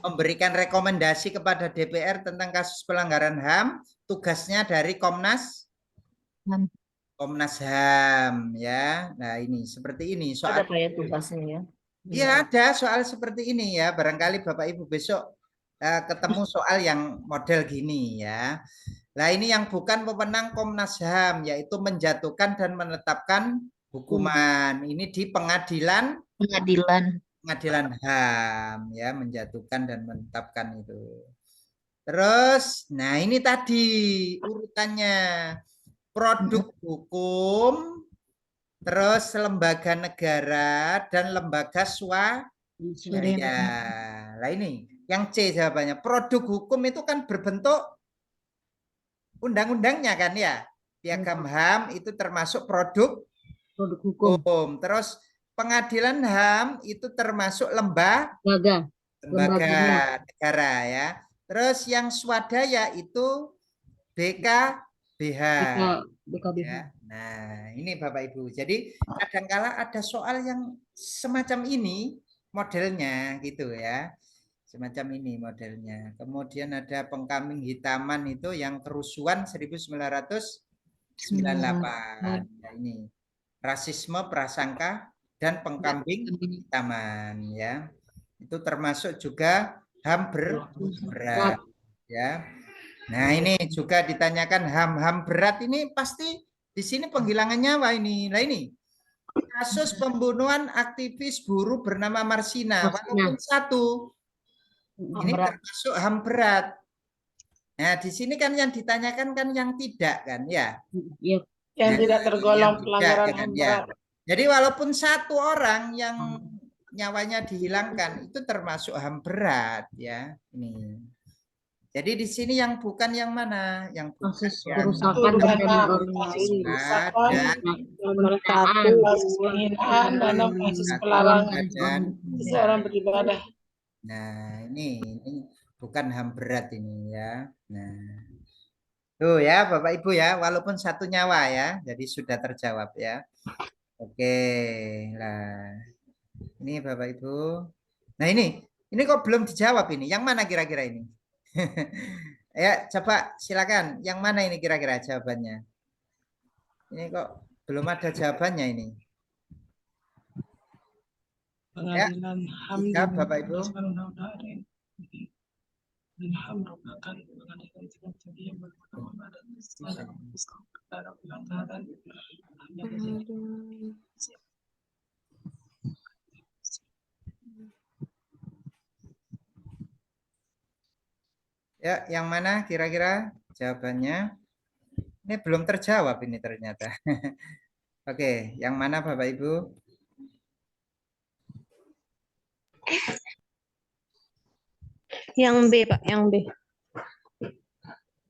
memberikan rekomendasi kepada DPR tentang kasus pelanggaran HAM, tugasnya dari Komnas HAM ya. Nah, ini seperti ini soal.
Ada Pak ya tugasnya ya.
Iya ada soal seperti ini ya. Barangkali Bapak Ibu besok ketemu soal yang model gini ya. Nah ini yang bukan wewenang Komnas HAM yaitu menjatuhkan dan menetapkan hukuman. Ini di pengadilan HAM ya, menjatuhkan dan menetapkan itu. Terus, nah ini tadi urutannya produk hukum. Terus lembaga negara dan lembaga swadaya. Nah ini yang C jawabannya. Produk hukum itu kan berbentuk undang-undangnya kan ya. Piagam HAM itu termasuk produk hukum. Terus pengadilan HAM itu termasuk lembaga negara ya. Terus yang swadaya itu BKBH. Ya. Nah, ini Bapak Ibu. Jadi kadangkala ada soal yang semacam ini modelnya gitu ya. Semacam ini modelnya. Kemudian ada pengkambing hitaman itu yang kerusuhan 1998. Nah, ini rasisme prasangka dan pengkambing hitaman ya. Itu termasuk juga HAM berat ya. Nah, ini juga ditanyakan HAM berat ini pasti di sini penghilangan nyawa ini. Nah, ini kasus pembunuhan aktivis buruh bernama Marsina walaupun satu. Ini termasuk HAM berat. Nah, di sini kan yang ditanyakan kan yang tidak kan ya.
Yang tidak tergolong pelanggaran HAM berat.
Jadi walaupun satu orang yang nyawanya dihilangkan itu termasuk HAM berat ya. Ini. Jadi di sini yang bukan yang mana? Yang bukan
Kasus
yang
perusakan
Bukan
dan
HAM,
orang
kasus
lain.
perusakan,
dan
nomor 1, kasus penghinaan, dan kasus
atau
pelarangan
dan
seseorang beribadah.
Nah, ini bukan HAM berat ini ya. Nah, tuh ya Bapak Ibu ya, walaupun satu nyawa ya, jadi sudah terjawab ya. Oke, lah ini Bapak Ibu. Nah ini kok belum dijawab ini? Yang mana kira-kira ini? Ya, coba silakan. Yang mana ini kira-kira jawabannya? Ini kok belum ada jawabannya ini.
Pengadilan HAM
Sikap Bapak Ibu.
Dan HAM merupakan pengadilan tingkat tinggi yang berwenang dan dalam memutuskan perkara pelanggaran HAM yang terjadi.
Ya, yang mana kira-kira jawabannya? Ini belum terjawab ini ternyata. Oke, yang mana Bapak Ibu?
Yang B, Pak, yang B.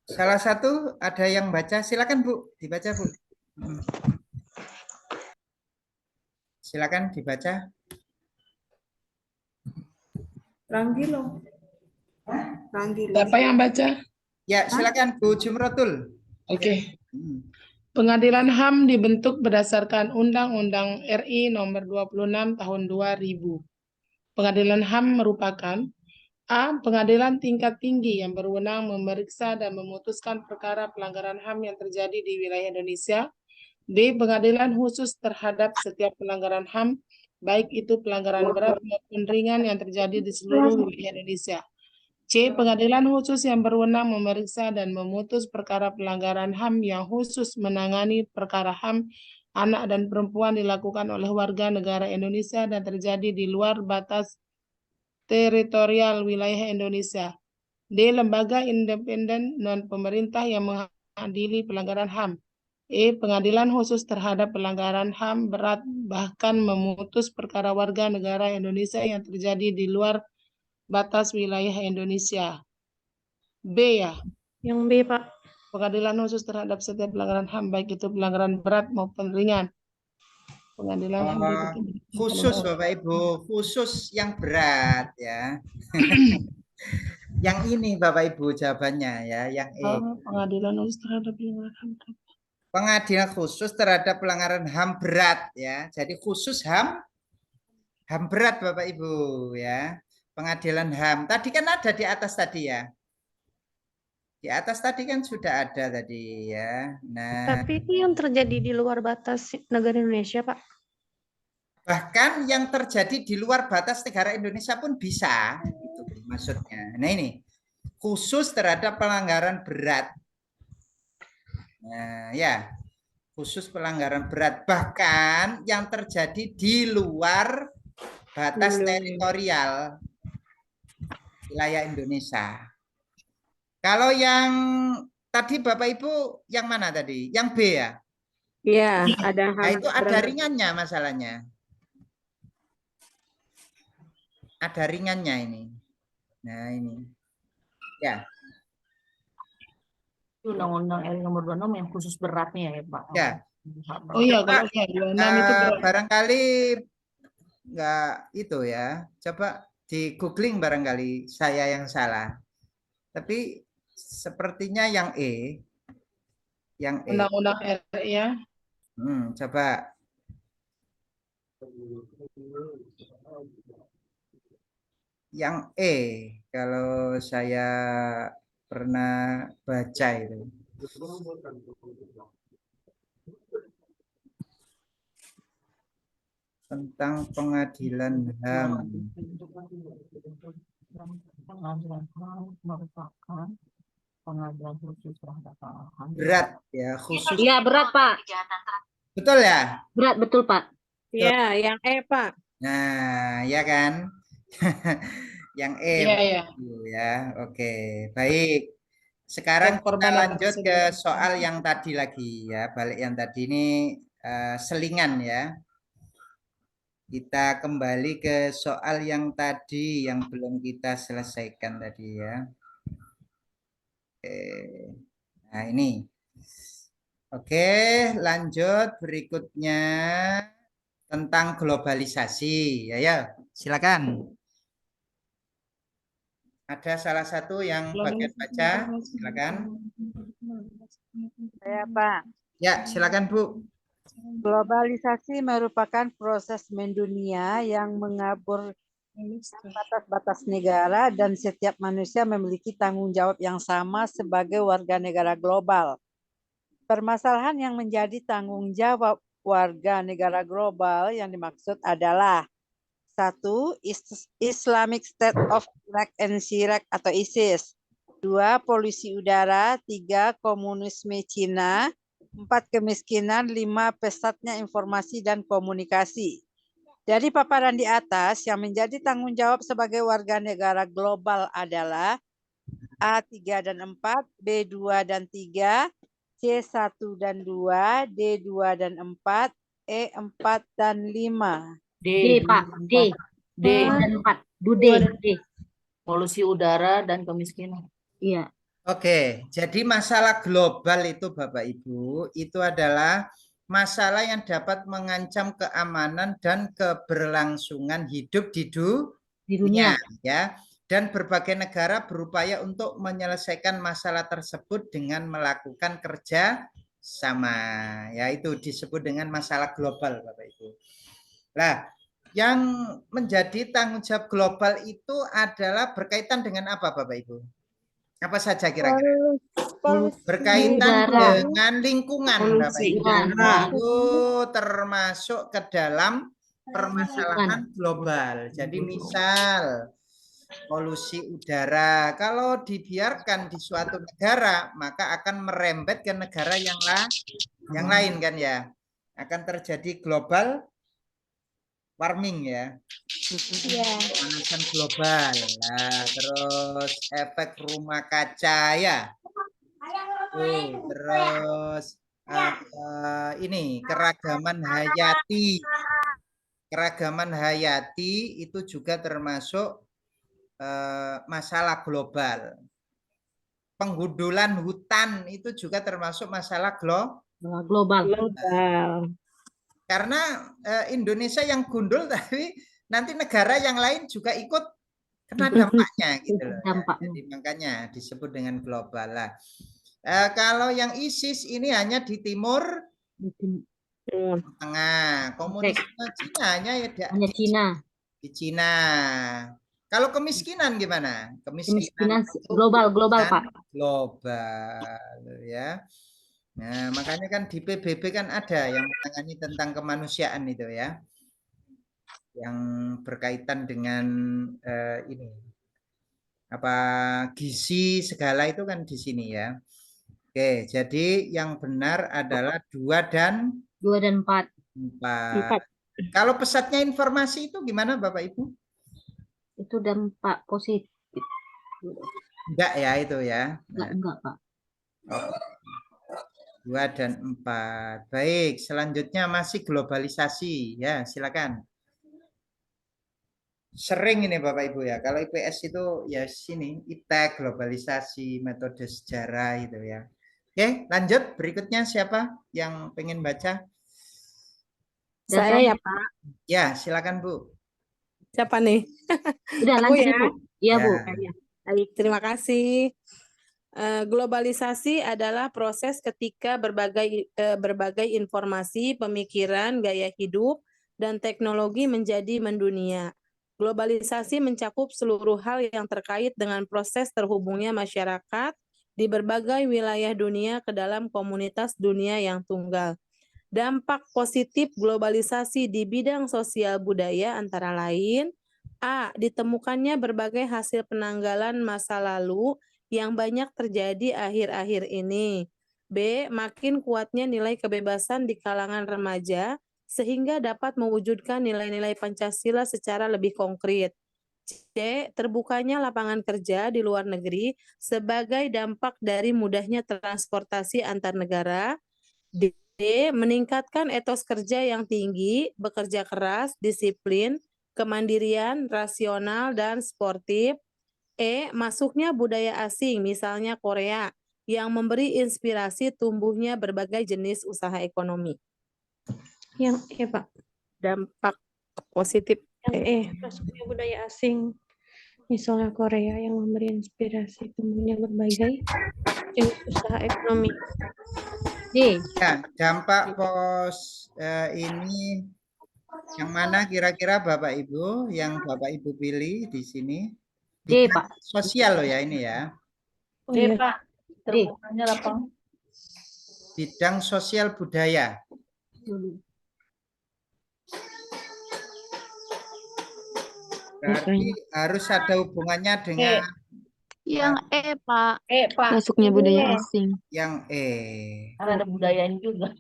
Salah satu ada yang baca, silakan Bu, dibaca Bu. Silakan dibaca.
Ranggilo.
Siapa yang baca?
Ya, silakan Bu Jumrotul.
Oke. Pengadilan HAM dibentuk berdasarkan Undang-Undang RI Nomor 26 Tahun 2000. Pengadilan HAM merupakan A. Pengadilan tingkat tinggi yang berwenang memeriksa dan memutuskan perkara pelanggaran HAM yang terjadi di wilayah Indonesia. B. Pengadilan khusus terhadap setiap pelanggaran HAM, baik itu pelanggaran berat maupun ringan yang terjadi di seluruh wilayah Indonesia. C. Pengadilan khusus yang berwenang memeriksa dan memutus perkara pelanggaran HAM yang khusus menangani perkara HAM anak dan perempuan dilakukan oleh warga negara Indonesia dan terjadi di luar batas teritorial wilayah Indonesia. D. Lembaga independen non-pemerintah yang mengadili pelanggaran HAM. E. Pengadilan khusus terhadap pelanggaran HAM berat bahkan memutus perkara warga negara Indonesia yang terjadi di luar batas wilayah Indonesia. B ya.
Yang B, Pak.
Pengadilan khusus terhadap setiap pelanggaran HAM, baik itu pelanggaran berat maupun ringan. Pengadilan HAM
khusus Bapak Ibu, khusus yang berat ya. Yang ini Bapak Ibu jawabannya ya, yang E.
Pengadilan khusus terhadap pelanggaran HAM.
Pengadilan khusus terhadap pelanggaran HAM berat ya. Jadi khusus HAM berat Bapak Ibu ya. Pengadilan HAM. Tadi kan ada di atas tadi ya. Di atas tadi kan sudah ada tadi ya. Nah,
Tapi itu yang terjadi di luar batas negara Indonesia, Pak.
bahkan yang terjadi di luar batas negara Indonesia pun bisa. Itu maksudnya. Nah ini. Khusus terhadap pelanggaran berat. Nah, ya. Khusus pelanggaran berat. Bahkan yang terjadi di luar batas teritorial wilayah Indonesia. Kalau yang tadi Bapak Ibu yang mana tadi? Yang B ya?
Iya, ada
Nah, itu ada ringannya masalahnya. Ada ringannya ini. Nah, ini. Ya.
Undang-Undang RI nomor 26 yang khusus beratnya ya, Pak.
Ya.
Oh iya, kalau 26 itu berat.
Barangkali enggak itu ya. Coba di googling barangkali saya yang salah. Tapi sepertinya yang E. Yang E.
Undang-Undang RI ya.
Coba. Yang E. Kalau saya pernah baca itu. Tentang pengadilan HAM.
Pengadilan HAM merupakan pengadilan khusus terhadap HAM.
Berat ya, khusus.
Iya, berat, Pak.
Betul ya?
Berat, betul, Pak.
Iya, yang E, Pak.
Nah, ya kan? Yang E.
Iya.
Ya, oke. Baik. Sekarang kita lanjut ke soal yang tadi lagi ya. Balik yang tadi ini selingan ya. Kita kembali ke soal yang tadi yang belum kita selesaikan tadi ya. Nah, ini. Oke, lanjut berikutnya tentang globalisasi. Ya, silakan. Ada salah satu yang bagian baca, silakan.
Saya Pak.
Ya, silakan Bu.
Globalisasi merupakan proses mendunia yang mengabur batas-batas negara dan setiap manusia memiliki tanggung jawab yang sama sebagai warga negara global. Permasalahan yang menjadi tanggung jawab warga negara global yang dimaksud adalah 1. Islamic State of Iraq and Syria atau ISIS. 2. Polusi udara. 3. Komunisme Cina. 4. Kemiskinan. 5. Pesatnya informasi dan komunikasi. Dari paparan di atas, yang menjadi tanggung jawab sebagai warga negara global adalah A3 dan 4, B2 dan 3, C1 dan 2, D2 dan 4, E4 dan 5.
D, Pak. D.
D.
Dan 4. D.
Polusi udara dan kemiskinan.
Iya.
Oke, jadi masalah global itu Bapak Ibu, itu adalah masalah yang dapat mengancam keamanan dan keberlangsungan hidup di dunia, ya. Dan berbagai negara berupaya untuk menyelesaikan masalah tersebut dengan melakukan kerja sama, yaitu disebut dengan masalah global, Bapak Ibu. Nah, yang menjadi tanggung jawab global itu adalah berkaitan dengan apa, Bapak Ibu? Apa saja kira-kira? Berkaitan dengan lingkungan, Bapak Ibu. Itu termasuk ke dalam permasalahan global. Jadi misal polusi udara, kalau dibiarkan di suatu negara, maka akan merembet ke negara yang lain kan ya. Akan terjadi global warming ya. Pemanasan global. Nah, terus efek rumah kaca ya. Terus ini keragaman hayati. Keragaman hayati itu juga termasuk masalah global. Penggundulan hutan itu juga termasuk masalah global. Karena Indonesia yang gundul, tapi nanti negara yang lain juga ikut kena dampaknya gitu loh. Jadi makanya disebut dengan global lah. Kalau yang ISIS ini hanya di timur tengah. Komunisme Cina hanya di Cina. Kalau kemiskinan gimana? Kemiskinan
global Pak.
Global ya. Nah, makanya kan di PBB kan ada yang menangani tentang kemanusiaan itu ya. Yang berkaitan dengan ini. Apa gizi segala itu kan di sini ya. Oke, jadi yang benar adalah 2 dan 4. Kalau pesatnya informasi itu gimana Bapak Ibu?
Itu dampak positif.
Enggak ya itu ya.
Enggak Pak.
2 dan 4. Baik, selanjutnya masih globalisasi. Ya, silakan. Sering ini Bapak Ibu ya. Kalau IPS itu ya sini, ITEK, globalisasi, metode sejarah itu ya. Oke, lanjut. Berikutnya siapa yang pengen baca?
Saya ya Pak.
Ya, silakan Bu.
Siapa nih?
Udah lanjut ya. Bu. Iya Bu.
Baik, terima kasih. Globalisasi adalah proses ketika berbagai informasi, pemikiran, gaya hidup, dan teknologi menjadi mendunia. Globalisasi mencakup seluruh hal yang terkait dengan proses terhubungnya masyarakat di berbagai wilayah dunia ke dalam komunitas dunia yang tunggal. Dampak positif globalisasi di bidang sosial budaya antara lain: A. Ditemukannya berbagai hasil penanggalan masa lalu yang banyak terjadi akhir-akhir ini. B. Makin kuatnya nilai kebebasan di kalangan remaja sehingga dapat mewujudkan nilai-nilai Pancasila secara lebih konkret. C. Terbukanya lapangan kerja di luar negeri sebagai dampak dari mudahnya transportasi antar negara. D. Meningkatkan etos kerja yang tinggi, bekerja keras, disiplin, kemandirian, rasional, dan sportif. E. Masuknya budaya asing, misalnya Korea, yang memberi inspirasi tumbuhnya berbagai jenis usaha ekonomi.
Yang E, Pak.
Dampak positif
Yang E, masuknya budaya asing, misalnya Korea, yang memberi inspirasi tumbuhnya berbagai jenis usaha ekonomi.
D.
Ya, dampak ini yang mana kira-kira Bapak Ibu yang Bapak Ibu pilih di sini?
D,
Bidang
Pak.
sosial loh ya ini ya.
Oh,
D,
iya.
Pak. Terbukaannya lapang.
Bidang sosial budaya. Berarti harus ada hubungannya dengan
Yang E, Pak.
Pak.
Masuknya budaya asing.
yang
Karena ada budayanya juga.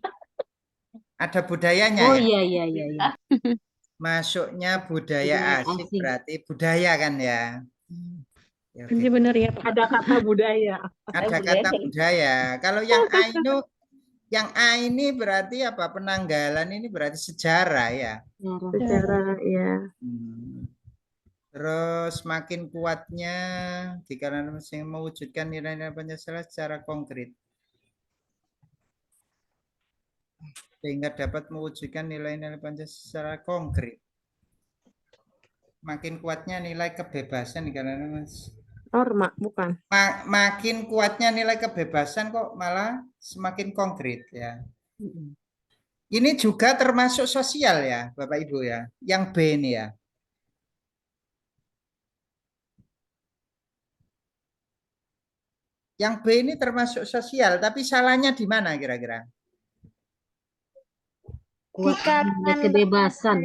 Ada budayanya
Oh
ya.
iya.
Masuknya budaya
Budaya
asing
asing.
berarti budaya kan ya. Ya, oke.
Berarti benar ya, Pak.
Ada kata budaya.
Ada kata budaya. Kalau yang A ini berarti apa? Penanggalan ini berarti sejarah ya.
Secara ya.
Terus makin kuatnya dikarenakan mewujudkan nilai-nilai Pancasila secara konkret. Sehingga dapat mewujudkan nilai-nilai Pancasila secara konkret. Makin kuatnya nilai kebebasan dikarenakan
Norma, bukan.
makin kuatnya nilai kebebasan kok malah semakin konkret ya. Ini juga termasuk sosial ya, Bapak Ibu ya. Yang B ini ya. Yang B ini termasuk sosial, tapi salahnya di mana kira-kira?
Nilai kebebasan.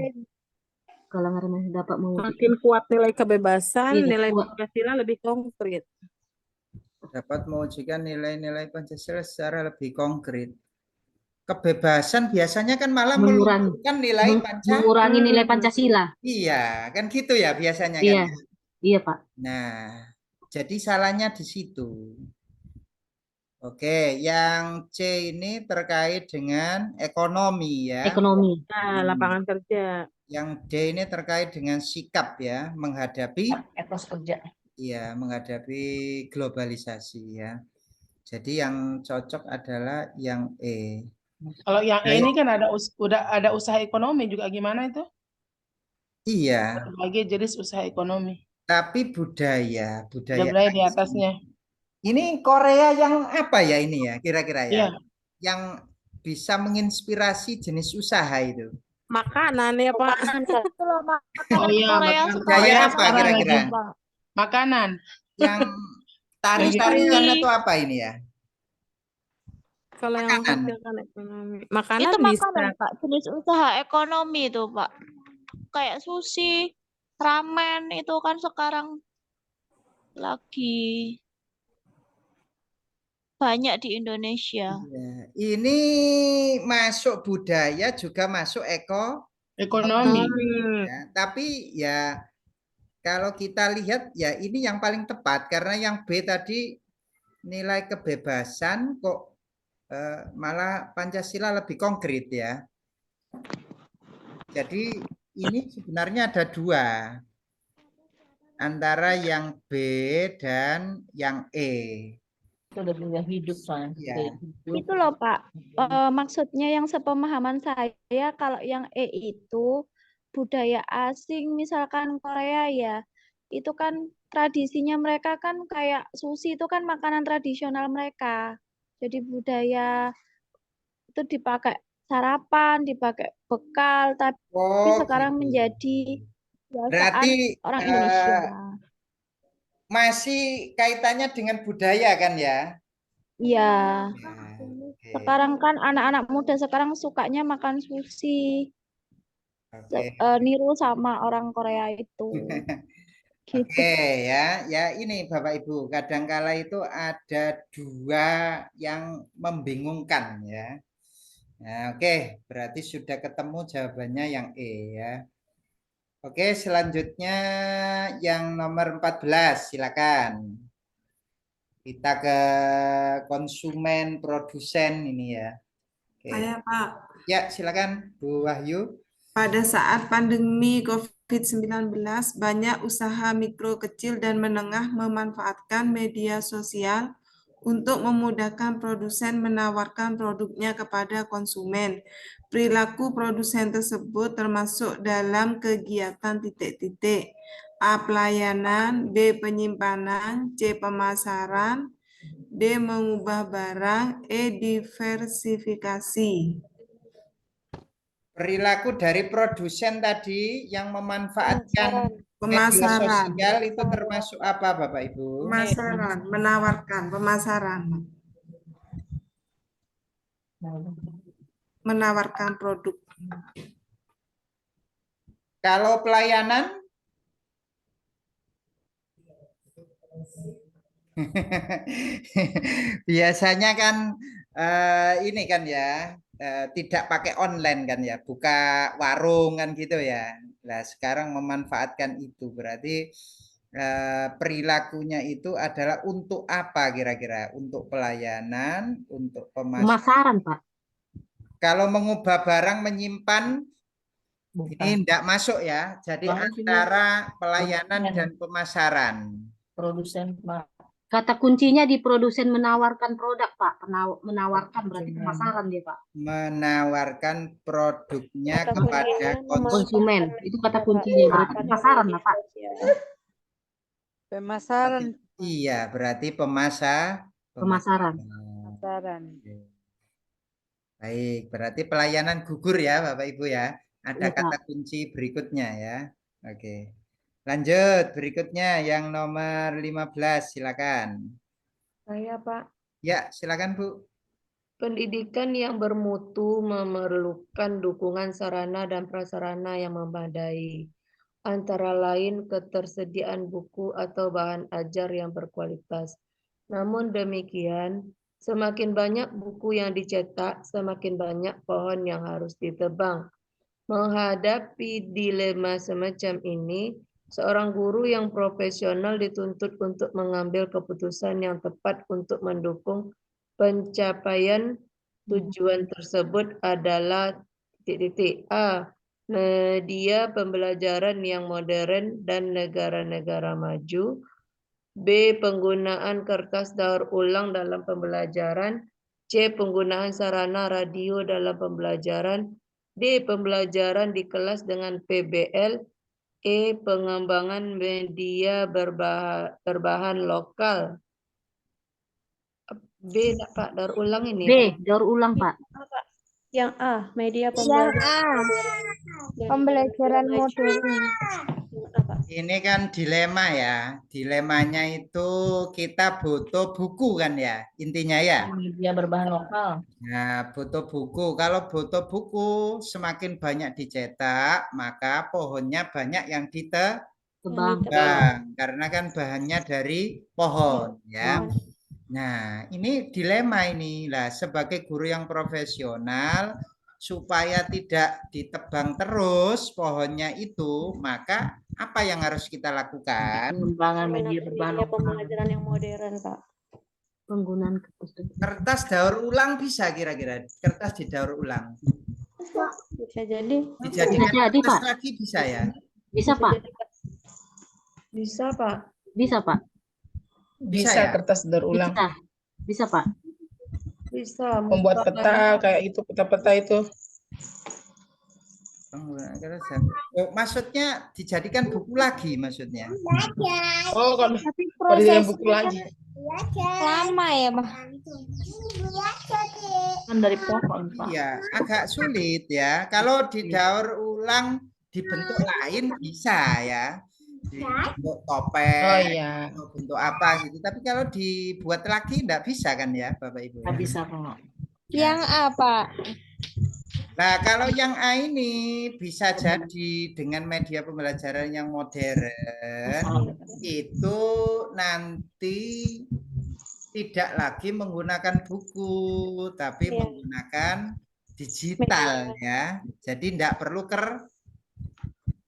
Kalau masih dapat mewujudkan.
Makin kuat nilai kebebasan,
Iya,
nilai
kuat.
Pancasila lebih konkret.
Dapat mewujudkan nilai-nilai Pancasila secara lebih konkret. Kebebasan biasanya kan malah melunturkan nilai Pancasila.
Mengurangi nilai Pancasila.
Iya, kan gitu ya biasanya
Iya.
kan.
Iya, Pak.
Nah, jadi salahnya di situ. Oke, yang C ini terkait dengan ekonomi ya.
Ekonomi.
Nah, lapangan kerja.
Yang D ini terkait dengan sikap ya, menghadapi
Etos kerja.
ya, menghadapi globalisasi ya. Jadi yang cocok adalah yang E.
Kalau yang E ini kan udah ada usaha ekonomi juga, gimana itu?
Iya.
Berbagai jenis usaha ekonomi.
Tapi budaya
Budaya di atasnya.
Ini Korea yang apa ya ini ya kira-kira ya?
Iya.
Yang bisa menginspirasi jenis usaha itu.
Makanan ya, Pak.
Oh iya,
Korea
makanan.
Budaya
Korea
apa
sekarang
kira-kira?
lagi. Makanan.
Yang tari-tarian itu apa ini ya?
Kalau yang menghasilkan ekonomi. Makanan
Itu
bisa.
makanan, Pak. Jenis usaha ekonomi itu, Pak. Kayak sushi, ramen itu kan sekarang lagi banyak di Indonesia.
Ya, ini masuk budaya juga masuk
Ekonomi.
ya. Tapi ya kalau kita lihat ya ini yang paling tepat karena yang B tadi nilai kebebasan kok malah Pancasila lebih konkret ya. Jadi ini sebenarnya ada dua antara yang B dan yang E.
Itu udah punya hidup soalnya.
Ya.
Itu loh, Pak. Maksudnya yang sepemahaman saya kalau yang E itu budaya asing, misalkan Korea ya, itu kan tradisinya mereka kan kayak sushi itu kan makanan tradisional mereka. Jadi budaya itu dipakai sarapan, dipakai bekal, tapi sekarang
gitu.
menjadi kebiasaan
Berarti
orang Indonesia.
masih kaitannya dengan budaya kan ya?
Iya.
Ya, oke.
Sekarang kan anak-anak muda sekarang sukanya makan sushi.
Oke.
Niru sama orang Korea itu. Gitu.
Oke ya, ya ini Bapak Ibu, kadangkala itu ada dua yang membingungkan ya. Nah, oke, berarti sudah ketemu jawabannya yang E ya. Oke, selanjutnya yang nomor 14, silakan. Kita ke konsumen produsen ini ya. Oke.
Saya, Pak.
Ya, silakan Bu Wahyu.
Pada saat pandemi COVID-19 COVID-19, banyak usaha mikro, kecil, dan menengah memanfaatkan media sosial untuk memudahkan produsen menawarkan produknya kepada konsumen. Perilaku produsen tersebut termasuk dalam kegiatan titik-titik. A. Pelayanan, B. Penyimpanan, C. Pemasaran, D. Mengubah barang, E. Diversifikasi.
Perilaku dari produsen tadi yang memanfaatkan media
Pemasaran.
sosial itu termasuk apa, Bapak Ibu?
Pemasaran, menawarkan, pemasaran. Menawarkan produk.
Kalau pelayanan? Biasanya kan ini kan ya, tidak pakai online kan ya, buka warung kan gitu ya. Nah, sekarang memanfaatkan itu berarti perilakunya itu adalah untuk apa kira-kira? Untuk pelayanan, untuk
Pemasaran, Pak.
Kalau mengubah barang, menyimpan,
Bukan.
ini tidak masuk ya. Jadi antara pelayanan dan pemasaran.
Produsen, Pak.
Kata kuncinya di produsen menawarkan produk, Pak. Menawarkan berarti pemasaran dia, Pak.
Menawarkan produknya
Kata
kepada
kuncinya
konsumen. Itu kata kuncinya, berarti pemasaran lah, Pak.
Pemasaran.
Iya, berarti pemasaran.
Pemasaran.
Baik, berarti pelayanan gugur ya Bapak Ibu ya. Ada
Iya,
kata kunci berikutnya ya. Oke. Lanjut, berikutnya yang nomor 15, silakan.
Saya, Pak.
Ya, silakan Bu.
Pendidikan yang bermutu memerlukan dukungan sarana dan prasarana yang memadai, antara lain ketersediaan buku atau bahan ajar yang berkualitas. Namun demikian, semakin banyak buku yang dicetak, semakin banyak pohon yang harus ditebang. Menghadapi dilema semacam ini, seorang guru yang profesional dituntut untuk mengambil keputusan yang tepat untuk mendukung pencapaian tujuan tersebut adalah titik-titik. A. Media pembelajaran yang modern dan negara-negara maju. B. Penggunaan kertas daur ulang dalam pembelajaran. C. Penggunaan sarana radio dalam pembelajaran. D. Pembelajaran di kelas dengan PBL. E. Pengembangan media berbahan lokal. B, Pak, daur ulang ini.
B, daur ulang, Pak.
Yang A, media
Yang
pembelajaran.
A, pembelajaran modern.
Ini kan dilema ya. Dilemanya itu kita butuh buku kan ya, intinya ya.
Media berbahan lokal.
Nah, butuh buku. Kalau butuh buku, semakin banyak dicetak, maka pohonnya banyak yang ditebang. Karena kan bahannya dari pohon ya. Nah, ini dilema ini lah. Sebagai guru yang profesional, supaya tidak ditebang terus pohonnya itu, maka apa yang harus kita lakukan?
Pengembangan media berbahan
pembelajaran yang modern, Pak.
Penggunaan
kertas daur ulang bisa kira-kira? Kertas didaur ulang.
Bisa jadi.
Dijadikan
jadi,
kertas
Pak.
lagi bisa ya?
Bisa, Pak.
Bisa, Pak.
Bisa, Pak.
Bisa
ya?
kertas daur ulang.
Bisa, Pak.
Bisa.
Membuat peta kayak itu, peta-peta itu.
Oh, maksudnya dijadikan buku lagi maksudnya?
Oh, kalau dijadikan buku lagi.
Lama ya, Pak.
Kan dari pohon, Pak.
Iya, agak sulit ya. Kalau didaur ulang dibentuk lain bisa ya. Bentuk topeng,
Oh iya.
atau bentuk apa gitu. Tapi kalau dibuat lagi enggak bisa kan ya, Bapak Ibu?
Nggak bisa, Pak.
Yang A, Pak.
Nah, kalau yang A ini bisa jadi dengan media pembelajaran yang modern, itu nanti tidak lagi menggunakan buku, tapi menggunakan digital ya. Jadi tidak perlu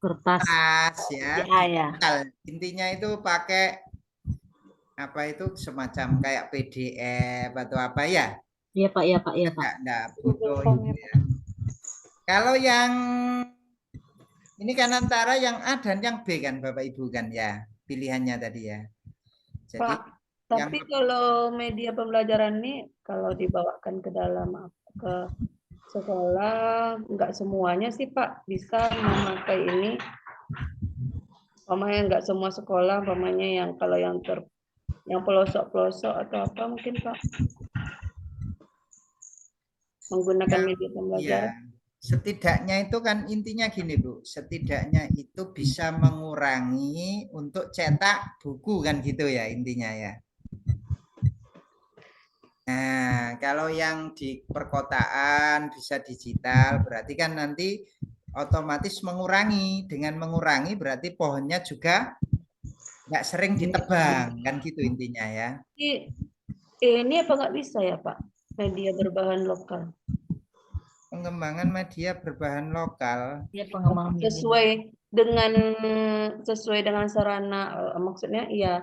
kertas ya. Digital. Intinya itu pakai apa itu semacam kayak PDF atau apa ya?
Iya, Pak, iya, Pak, iya, Pak.
Enggak butuh itu ya. Kalau yang Ini kan antara yang A dan yang B kan Bapak Ibu kan ya, pilihannya tadi ya. Jadi
Pak, tapi kalau media pembelajaran ini kalau dibawakan ke dalam ke sekolah, nggak semuanya sih Pak bisa memakai ini. Umpamanya nggak semua sekolah, umpamanya yang kalau yang pelosok-pelosok atau apa mungkin Pak menggunakan media
ya,
pembelajaran.
setidaknya itu kan intinya gini Bu, setidaknya itu bisa mengurangi untuk cetak buku kan gitu ya intinya ya. Nah, kalau yang di perkotaan bisa digital, berarti kan nanti otomatis mengurangi. Dengan mengurangi berarti pohonnya juga nggak sering ditebang, kan gitu intinya ya.
Ini apa nggak bisa ya Pak, media berbahan lokal?
Pengembangan media berbahan lokal.
Ya, pengembangan media.
Sesuai dengan sarana, maksudnya ya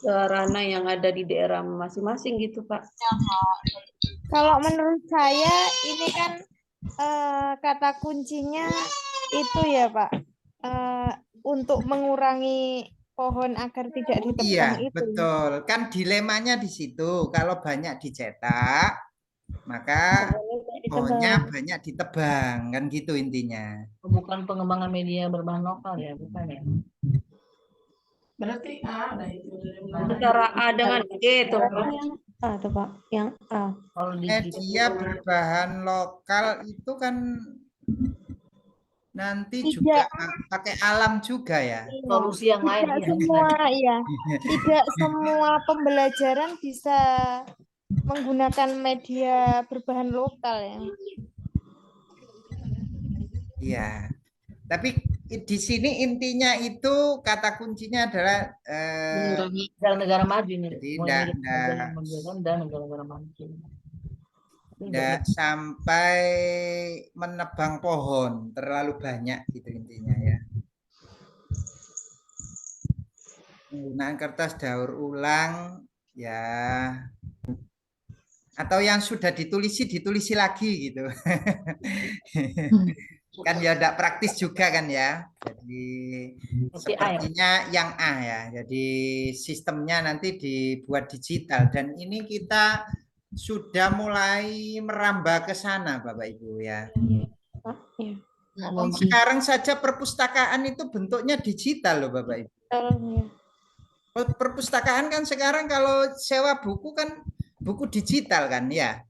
sarana yang ada di daerah masing-masing gitu Pak.
Kalau menurut saya ini kan kata kuncinya itu ya Pak, untuk mengurangi pohon agar tidak ditebang
Iya,
itu.
betul. Kan dilemanya di situ. Kalau banyak dicetak, maka pohonnya banyak ditebang, kan gitu intinya.
Bukan pengembangan media berbahan lokal ya, bukan ya.
Berarti A ada itu.
Antara A dengan B itu Pak.
A tuh Pak, yang A.
Media berbahan lokal itu kan nanti juga pakai alam juga ya.
Solusi yang lain.
Tidak semua ya. Tidak semua pembelajaran bisa menggunakan media berbahan lokal ya.
Iya. Tapi di sini intinya itu kata kuncinya adalah
negara maju ini.
Jadi
dan negara-negara maju.
Tidak sampai menebang pohon terlalu banyak gitu intinya ya. Menggunakan kertas daur ulang ya, atau yang sudah ditulisi lagi gitu. Kan ya tidak praktis juga kan ya. Jadi sepertinya yang A ya. Jadi sistemnya nanti dibuat digital dan ini kita sudah mulai merambah ke sana Bapak Ibu ya. Sekarang saja perpustakaan itu bentuknya digital loh Bapak Ibu. Perpustakaan kan sekarang kalau sewa buku kan buku digital kan ya.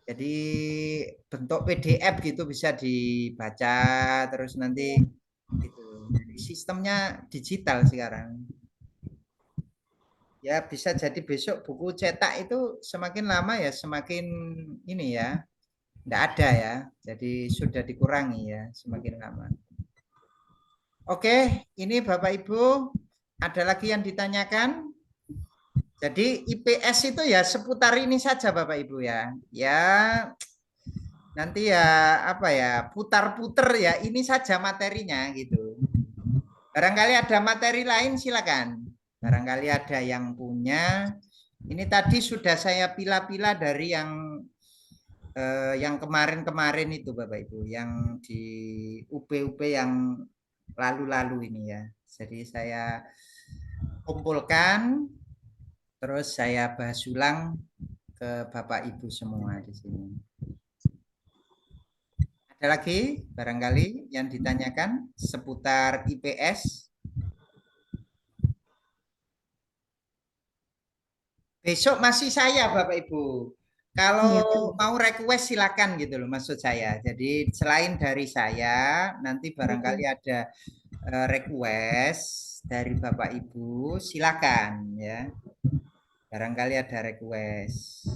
Jadi bentuk PDF gitu bisa dibaca terus nanti gitu. Jadi sistemnya digital sekarang. Ya bisa jadi besok buku cetak itu semakin lama ya semakin ini ya. Tidak ada ya. Jadi sudah dikurangi ya semakin lama. Oke, ini Bapak Ibu ada lagi yang ditanyakan? Jadi IPS itu ya seputar ini saja Bapak Ibu ya. Ya nanti ya apa ya putar-puter ya ini saja materinya gitu. Barangkali ada materi lain silakan. Barangkali ada yang punya. Ini tadi sudah saya pilah-pilah dari yang kemarin-kemarin itu Bapak Ibu, yang di UP-UP yang lalu-lalu ini ya. Jadi saya kumpulkan, terus saya bahas ulang ke Bapak Ibu semua di sini. Ada lagi barangkali yang ditanyakan seputar IPS? Besok masih saya Bapak Ibu. Kalau mau request silakan gitu loh maksud saya. Jadi selain dari saya nanti barangkali ada request dari Bapak Ibu silakan ya. Barangkali ada request.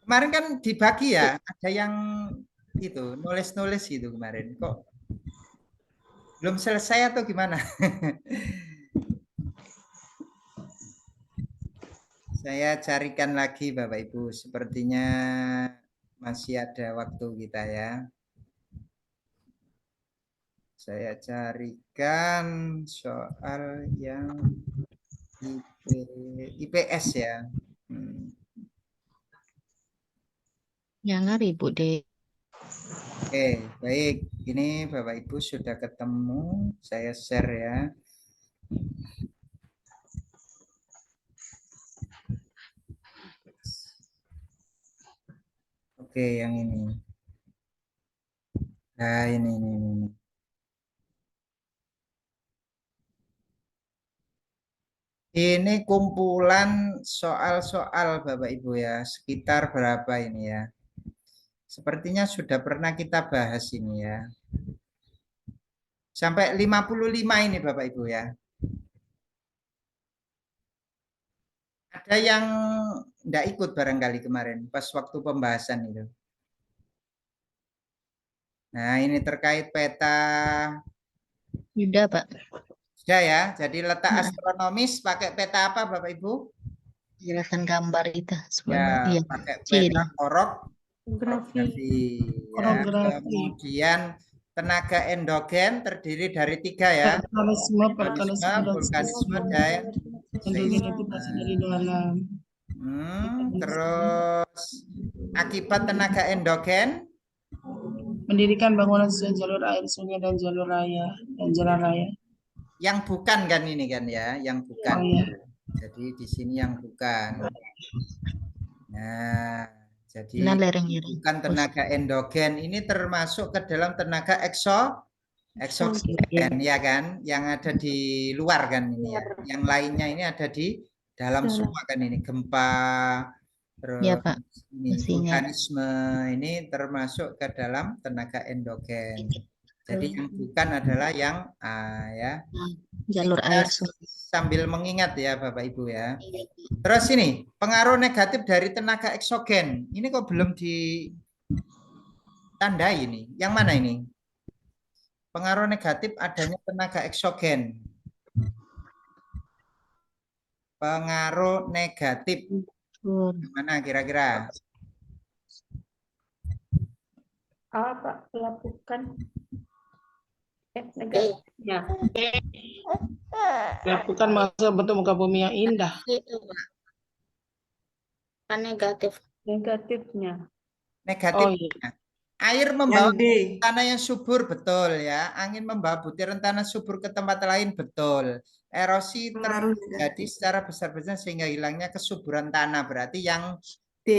Kemarin kan dibagi ya, ada yang itu nulis-nulis gitu kemarin. Kok belum selesai atau gimana? Saya carikan lagi Bapak Ibu, sepertinya masih ada waktu kita ya. Saya carikan soal yang IPS ya.
Yang ngari Bu De.
Oke, baik. Ini Bapak Ibu sudah ketemu. Saya share ya. Oke, yang ini. Nah, ini. Ini kumpulan soal-soal Bapak Ibu ya. Sekitar berapa ini ya? Sepertinya sudah pernah kita bahas ini ya. Sampai 55 ini Bapak Ibu ya. Ada yang enggak ikut barangkali kemarin pas waktu pembahasan itu. Nah, ini terkait peta.
Sudah, Pak.
Sudah ya. Jadi letak astronomis pakai peta apa Bapak Ibu?
Jelaskan gambar itu.
Ya,
Iya.
pakai
Ciri.
peta orografi. Ya. Kemudian tenaga endogen terdiri dari 3 ya. Vulkanisme, dan
dari dalam.
Terus akibat tenaga endogen
Mendirikan bangunan sesuai jalur air, sungai dan jalur raya dan jalan raya.
Yang bukan kan ini kan ya, yang bukan.
Oh, iya.
Jadi di sini yang bukan. Nah, jadi bukan tenaga endogen ini termasuk ke dalam tenaga eksogen ya kan, yang ada di luar kan ini ya. Yang lainnya ini ada di dalam semua kan ini, gempa, terus
ya, Pak.
ini vulkanisme ini termasuk ke dalam tenaga endogen. Jadi yang bukan adalah yang A ya.
Jalur air.
Sambil mengingat ya Bapak Ibu ya. Terus ini pengaruh negatif dari tenaga eksogen. Ini kok belum ditandai ini. Yang mana ini? Pengaruh negatif adanya tenaga eksogen. Pengaruh negatif. Mana kira-kira?
Apa melakukan negatifnya?
Lakukan masa bentuk muka bumi yang indah.
Itu, Pak. Kan negatif.
Negatifnya.
Negatifnya. Air membawa tanah yang subur, betul ya. Angin membawa butiran tanah subur ke tempat lain, betul. Erosi terjadi secara besar-besaran sehingga hilangnya kesuburan tanah. Berarti yang D.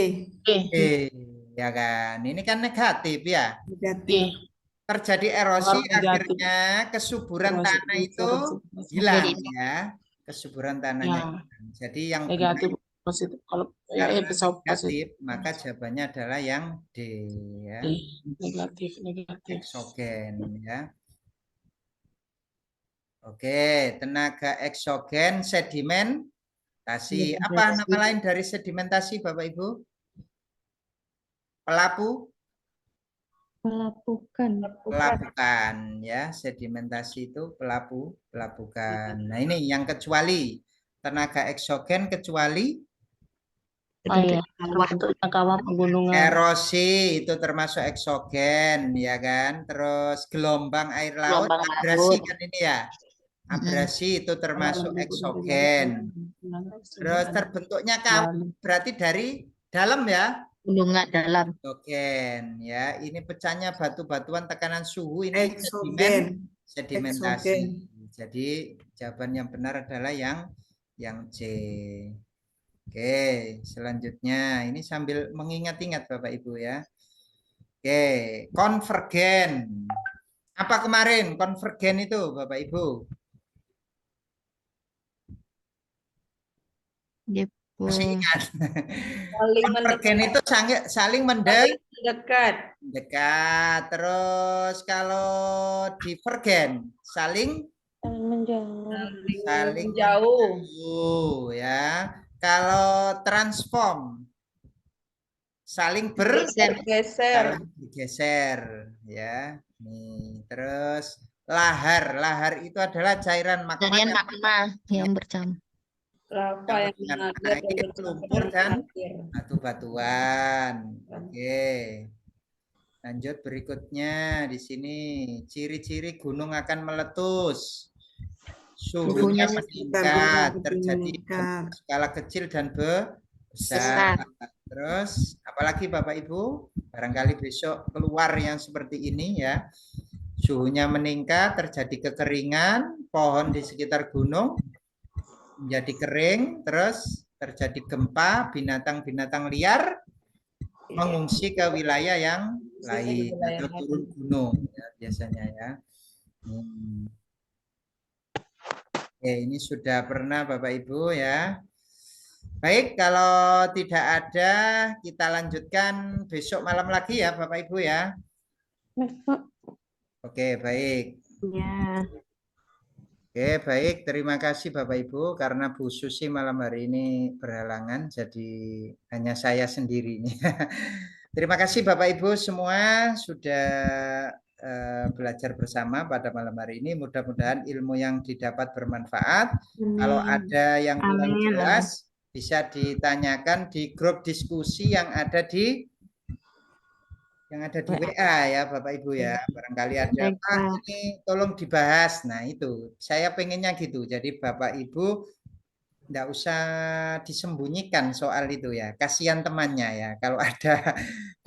Ya kan. Ini kan negatif ya.
Negatif.
Terjadi erosi, akhirnya kesuburan tanah itu hilang ya. Kesuburan tanahnya. Jadi yang
negatif positif. Kalau
negatif, maka jawabannya adalah yang D ya.
Negatif.
Eksogen ya. Oke, tenaga eksogen sedimentasi. Apa nama lain dari sedimentasi Bapak Ibu? Pelapukan ya. Sedimentasi itu pelapukan. Nah, ini yang kecuali tenaga eksogen kecuali erosi itu termasuk eksogen ya kan. Terus gelombang air laut, abrasi kan ini ya. Abrasi itu termasuk eksogen. Terus terbentuknya kawah berarti dari dalam ya.
Gunungan dalam.
Eksogen ya. Ini pecahnya batu-batuan tekanan suhu ini sedimentasi. Jadi jawaban yang benar adalah yang C. Oke, selanjutnya ini sambil mengingat-ingat Bapak Ibu ya. Oke, konvergen. Apa kemarin konvergen itu Bapak Ibu? Masih ingat? Konvergen itu saling mendekat. Terus kalau divergen saling menjauh ya. Kalau transform saling bergeser ya. Nih, terus lahar itu adalah cairan magma
yang bercampur.
Lava yang mengalir
lumpur dan batu-batuan. Oke. Lanjut berikutnya di sini ciri-ciri gunung akan meletus. Suhunya meningkat, terjadi skala kecil dan besar. Terus apalagi Bapak Ibu? Barangkali besok keluar yang seperti ini ya. Suhunya meningkat, terjadi kekeringan, pohon di sekitar gunung menjadi kering, terus terjadi gempa, binatang-binatang liar mengungsi ke wilayah yang lain atau turun gunung ya, biasanya ya. Oke, ini sudah pernah Bapak Ibu ya. Baik, kalau tidak ada kita lanjutkan besok malam lagi ya Bapak Ibu ya. Oke, baik.
Ya.
Oke, baik. Terima kasih Bapak Ibu karena Bu Susi malam hari ini berhalangan, jadi hanya saya sendiri. Terima kasih Bapak Ibu semua sudah belajar bersama pada malam hari ini. Mudah-mudahan ilmu yang didapat bermanfaat. Kalau ada yang kurang jelas, bisa ditanyakan di grup diskusi yang ada di WA ya Bapak Ibu ya. Barangkali ada Pak ini tolong dibahas. Nah itu saya pengennya gitu. Jadi Bapak Ibu tidak usah disembunyikan soal itu ya. Kasihan temannya ya. Kalau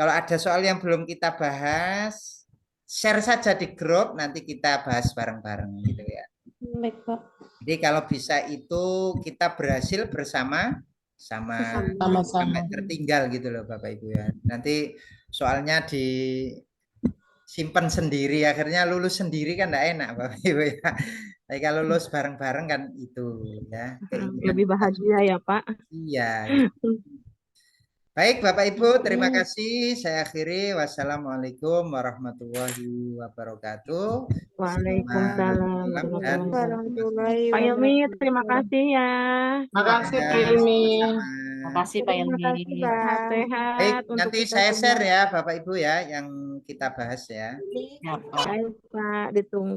ada soal yang belum kita bahas, share saja di grup, nanti kita bahas bareng-bareng gitu ya.
Baik, Pak.
Jadi kalau bisa itu kita berhasil bersama sampai tertinggal gitu loh Bapak Ibu ya. Nanti soalnya disimpan sendiri, akhirnya lulus sendiri kan enggak enak Bapak Ibu ya. Tapi kalau lulus bareng-bareng kan itu ya.
Lebih bahagia ya Pak.
Iya. Baik Bapak Ibu, terima kasih. Saya akhiri. Wassalamualaikum warahmatullahi wabarakatuh.
Waalaikumsalam
warahmatullahi
Pak Ilmi, terima kasih ya.
Terima kasih Pak Ilmi.
Terima kasih Pak Ilmi.
Sehat-sehat.
Baik,
untuk
nanti
kita
saya
semua.
share ya Bapak Ibu ya yang kita bahas ya.
Baik Pak, ditunggu.